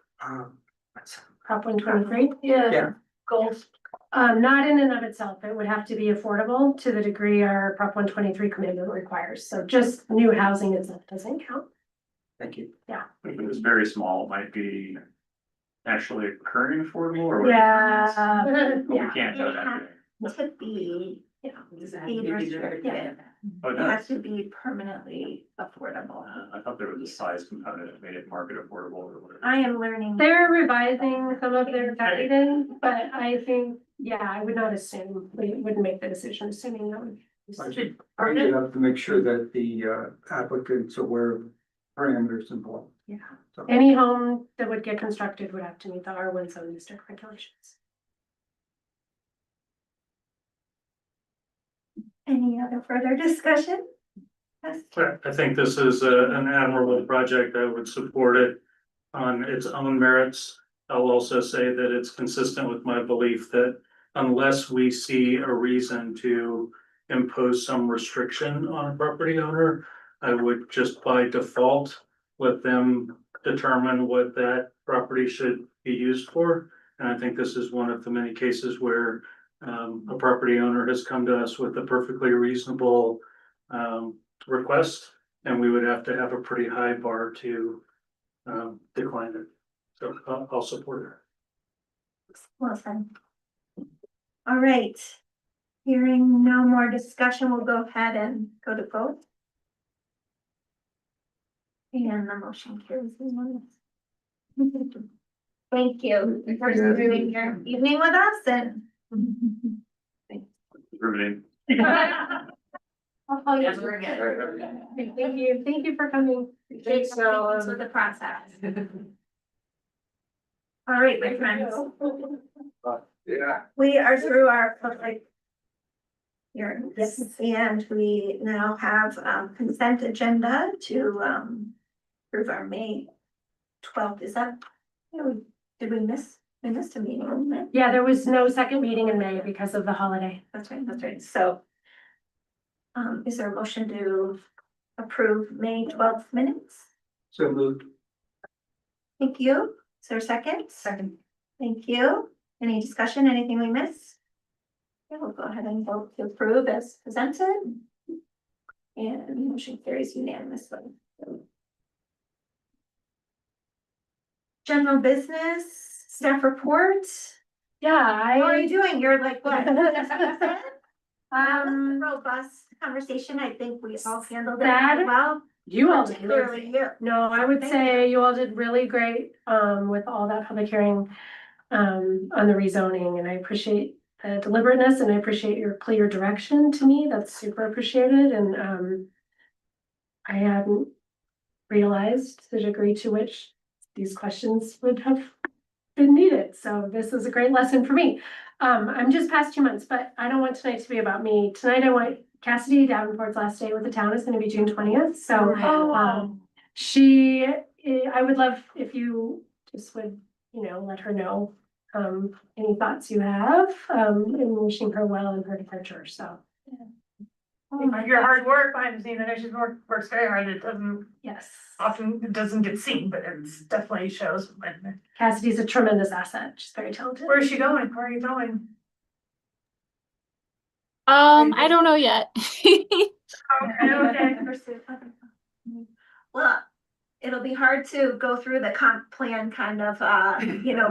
Prop 123. Yeah. Goals. Not in and of itself, it would have to be affordable to the degree our Prop 123 commitment requires, so just new housing itself doesn't count. Thank you. If it was very small, it might be actually occurring affordable or. Yeah. But we Yeah. can't know that. To be, speed restricted, Oh, it it has does. to be permanently affordable. I thought there was a size component that made it market affordable or whatever. I am learning. They're revising some of their guidance, but I think, yeah, I would not assume, we wouldn't make the decision assuming that would. You have to make sure that the applicant's aware of parameters involved. Yeah. So- Any home that would get constructed would have to meet the R1 zone district regulations. Any other further discussion? Yes. I think this is an admirable project. I would support it on its own merits. I'll also say that it's consistent with my belief that unless we see a reason to impose some restriction on a property owner, I would just by default let them determine what that property should be used for. And I think this is one of the many cases where a property owner has come to us with a perfectly reasonable request, and we would have to have a pretty high bar to decline it. So I'll support it. Well said. All right. Hearing no more discussion, we'll go ahead and go to vote. And the motion carries. Thank you for doing your evening with us and. Riveting. I'll call you again. Thank you for coming. Thanks with the process. All right, my friends, Yeah. we are through our public hearings, and we now have consent agenda to approve our May 12th. Is that, did we miss? We missed a meeting, didn't we? Yeah, there was no second meeting in May because of the holiday. That's right, that's right. So is there a motion to approve May 12th minutes? So moved. Thank you. Is there a second? Second. Thank you. Any discussion, anything we missed? Okay, we'll go ahead and vote to approve as presented. And motion carries unanimously. General business, staff report. Yeah, How are you doing? You're like, what? Um, Robust conversation. I think we all handled it Sad. well. you all did Particularly you. No, I would say you all did really great, with all that public hearing, on the rezoning, and I appreciate the deliberateness, and I appreciate your clear direction to me. That's super appreciated, and, I hadn't realized the degree to which these questions would have been needed, so this is a great lesson for me. I'm just past 2 months, but I don't want tonight to be about me. Tonight I want Cassidy Davenport's last day with the town is gonna be June 20th, so, I would love if you just would, let her know, any thoughts you have, and wishing her well in her departure, so. Your hard work behind the scenes, I know she's works very hard, it doesn't, Yes, often, it doesn't get seen, but it's definitely shows. Cassidy's a tremendous asset, she's very talented. Where is she going, where are you going? I don't know yet. Okay. Well, it'll be hard to go through the comp plan kind of,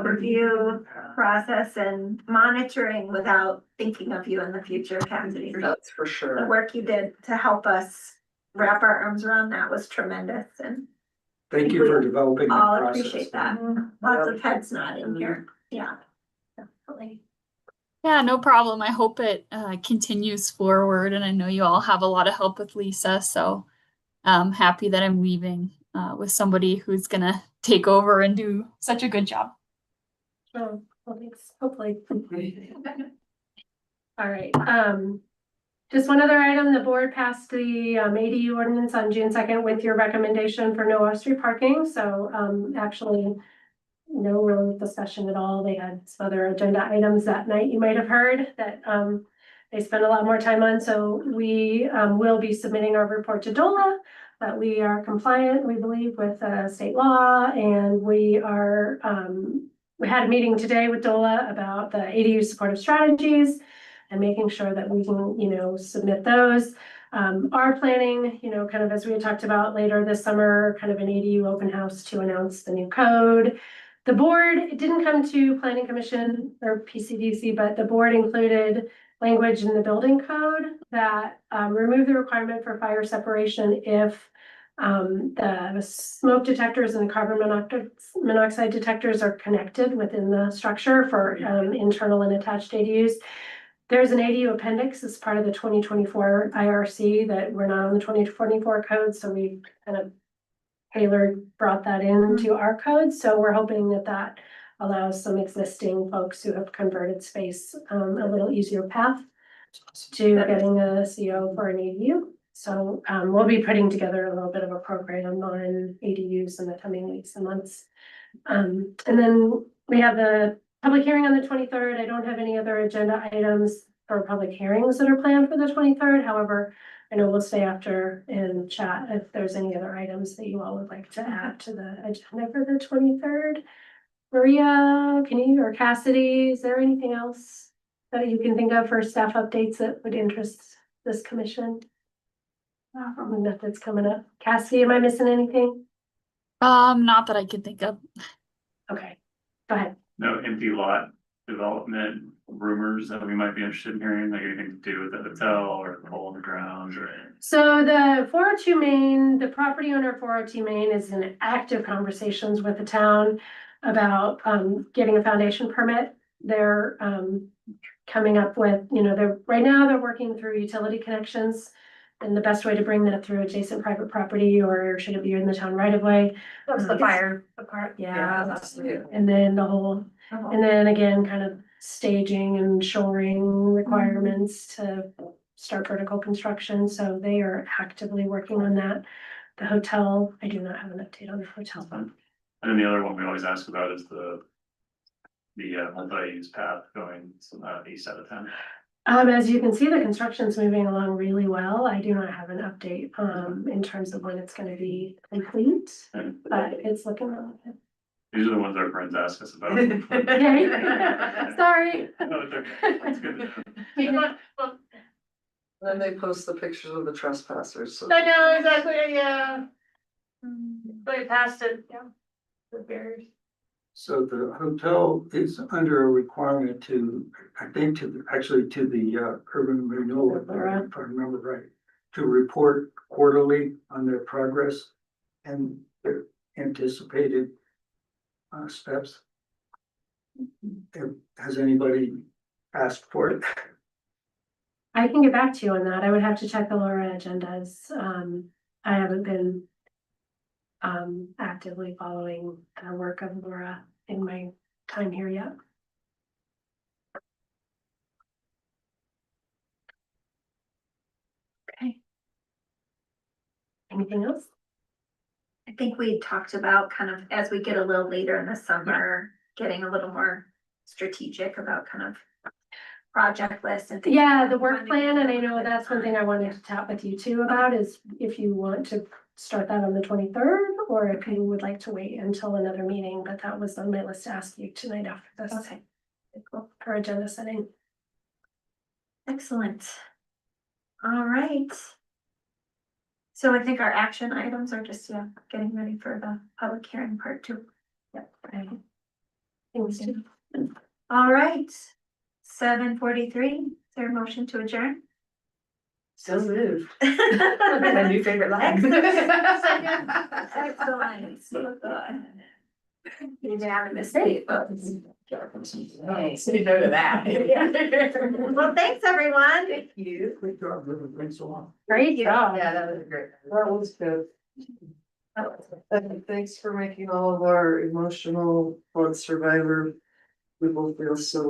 review process and monitoring without thinking of you in the future, Cassidy. So That's for the sure. work you did to help us wrap our arms around that was tremendous, and Thank you for developing the all process. appreciate that. Lots of heads nodding here. Yeah. Definitely. Yeah, no problem. I hope it continues forward, and I know you all have a lot of help with Lisa, so I'm happy that I'm leaving with somebody who's gonna take over and do such a good job. Oh, well, thanks, hopefully. All right, just one other item, the board passed the ADU ordinance on June 2nd with your recommendation for no off-street parking, so actually no real discussion at all. They had some other agenda items that night you might have heard that they spent a lot more time on, so we will be submitting our report to DOLA, that we are compliant, we believe, with state law, and we are we had a meeting today with DOLA about the ADU supportive strategies and making sure that we can, submit those. Our planning, kind of as we had talked about later this summer, kind of an ADU open house to announce the new code. The board, it didn't come to planning commission or PCDC, but the board included language in the building code that remove the requirement for fire separation if the smoke detectors and carbon monoxide detectors are connected within the structure for internal and attached ADUs. There's an ADU appendix as part of the 2024 IRC that we're not on the 2024 code, so we kind of brought that into our code. So we're hoping that that allows some existing folks who have converted space a little easier path to getting a CO for an ADU. So we'll be putting together a little bit of a program on ADUs in the coming weeks and months. And then we have the public hearing on the 23rd. I don't have any other agenda items for public hearings that are planned for the 23rd. However, I know we'll stay after and chat if there's any other items that you all would like to add to the agenda for the 23rd. Maria, or Cassidy, is there anything else that you can think of for staff updates that would interest this commission? That's coming up. Cassidy, am I missing anything? Not that I can think of. Okay, go ahead. No empty lot development rumors that we might be interested in hearing, like anything to do with the hotel or the hole in the ground or? So the 402 Main, the property owner 402 Main is in active conversations with the town about getting a foundation permit. They're coming up with, right now they're working through utility connections. And the best way to bring that through adjacent private property, or should it be in the town right of way? That's the fire part. Yeah, That's the. and then the whole, and then again, kind of staging and shoring requirements to start vertical construction. So they are actively working on that. The hotel, I do not have an update on the hotel. And then the other one we always ask about is the multi-use path going east out of town. As you can see, the construction's moving along really well. I do not have an update in terms of when it's going to be complete, but it's looking really good. These are the ones our friends ask us about. Sorry. No, it's okay. That's good. Then they post the pictures of the trespassers, so. I know, exactly, yeah. They passed it, yeah. The barriers. So the hotel is under a requirement to, I think to the urban renewal, if I remember right, to report quarterly on their progress and their anticipated steps. Has anybody asked for it? I can get back to you on that. I would have to check the LoRa agendas. I haven't been actively following the work of Laura in my time here yet. Okay. Anything else? I think we talked about kind of as we get a little later in the summer, getting a little more strategic about kind of project lists and things. Yeah, the work plan, and I know that's one thing I wanted to chat with you too about is if you want to start that on the 23rd, or if you would like to wait until another meeting, but that was on my list to ask you tonight after this. Okay, cool. For agenda setting. Excellent. All right. So I think our action items are just, getting ready for the public hearing part 2. Yep. Right. Thanks, Jen. All right. 7:43, is there a motion to adjourn? So moved. My new favorite line. Excellent. So good. You have a mistake, folks. Hey, so you know to that. Well, thanks, everyone. Thank you. Great job, thanks a lot. Great job. Yeah, that was great. That was good. And thanks for making all of our emotional flood survivor people feel so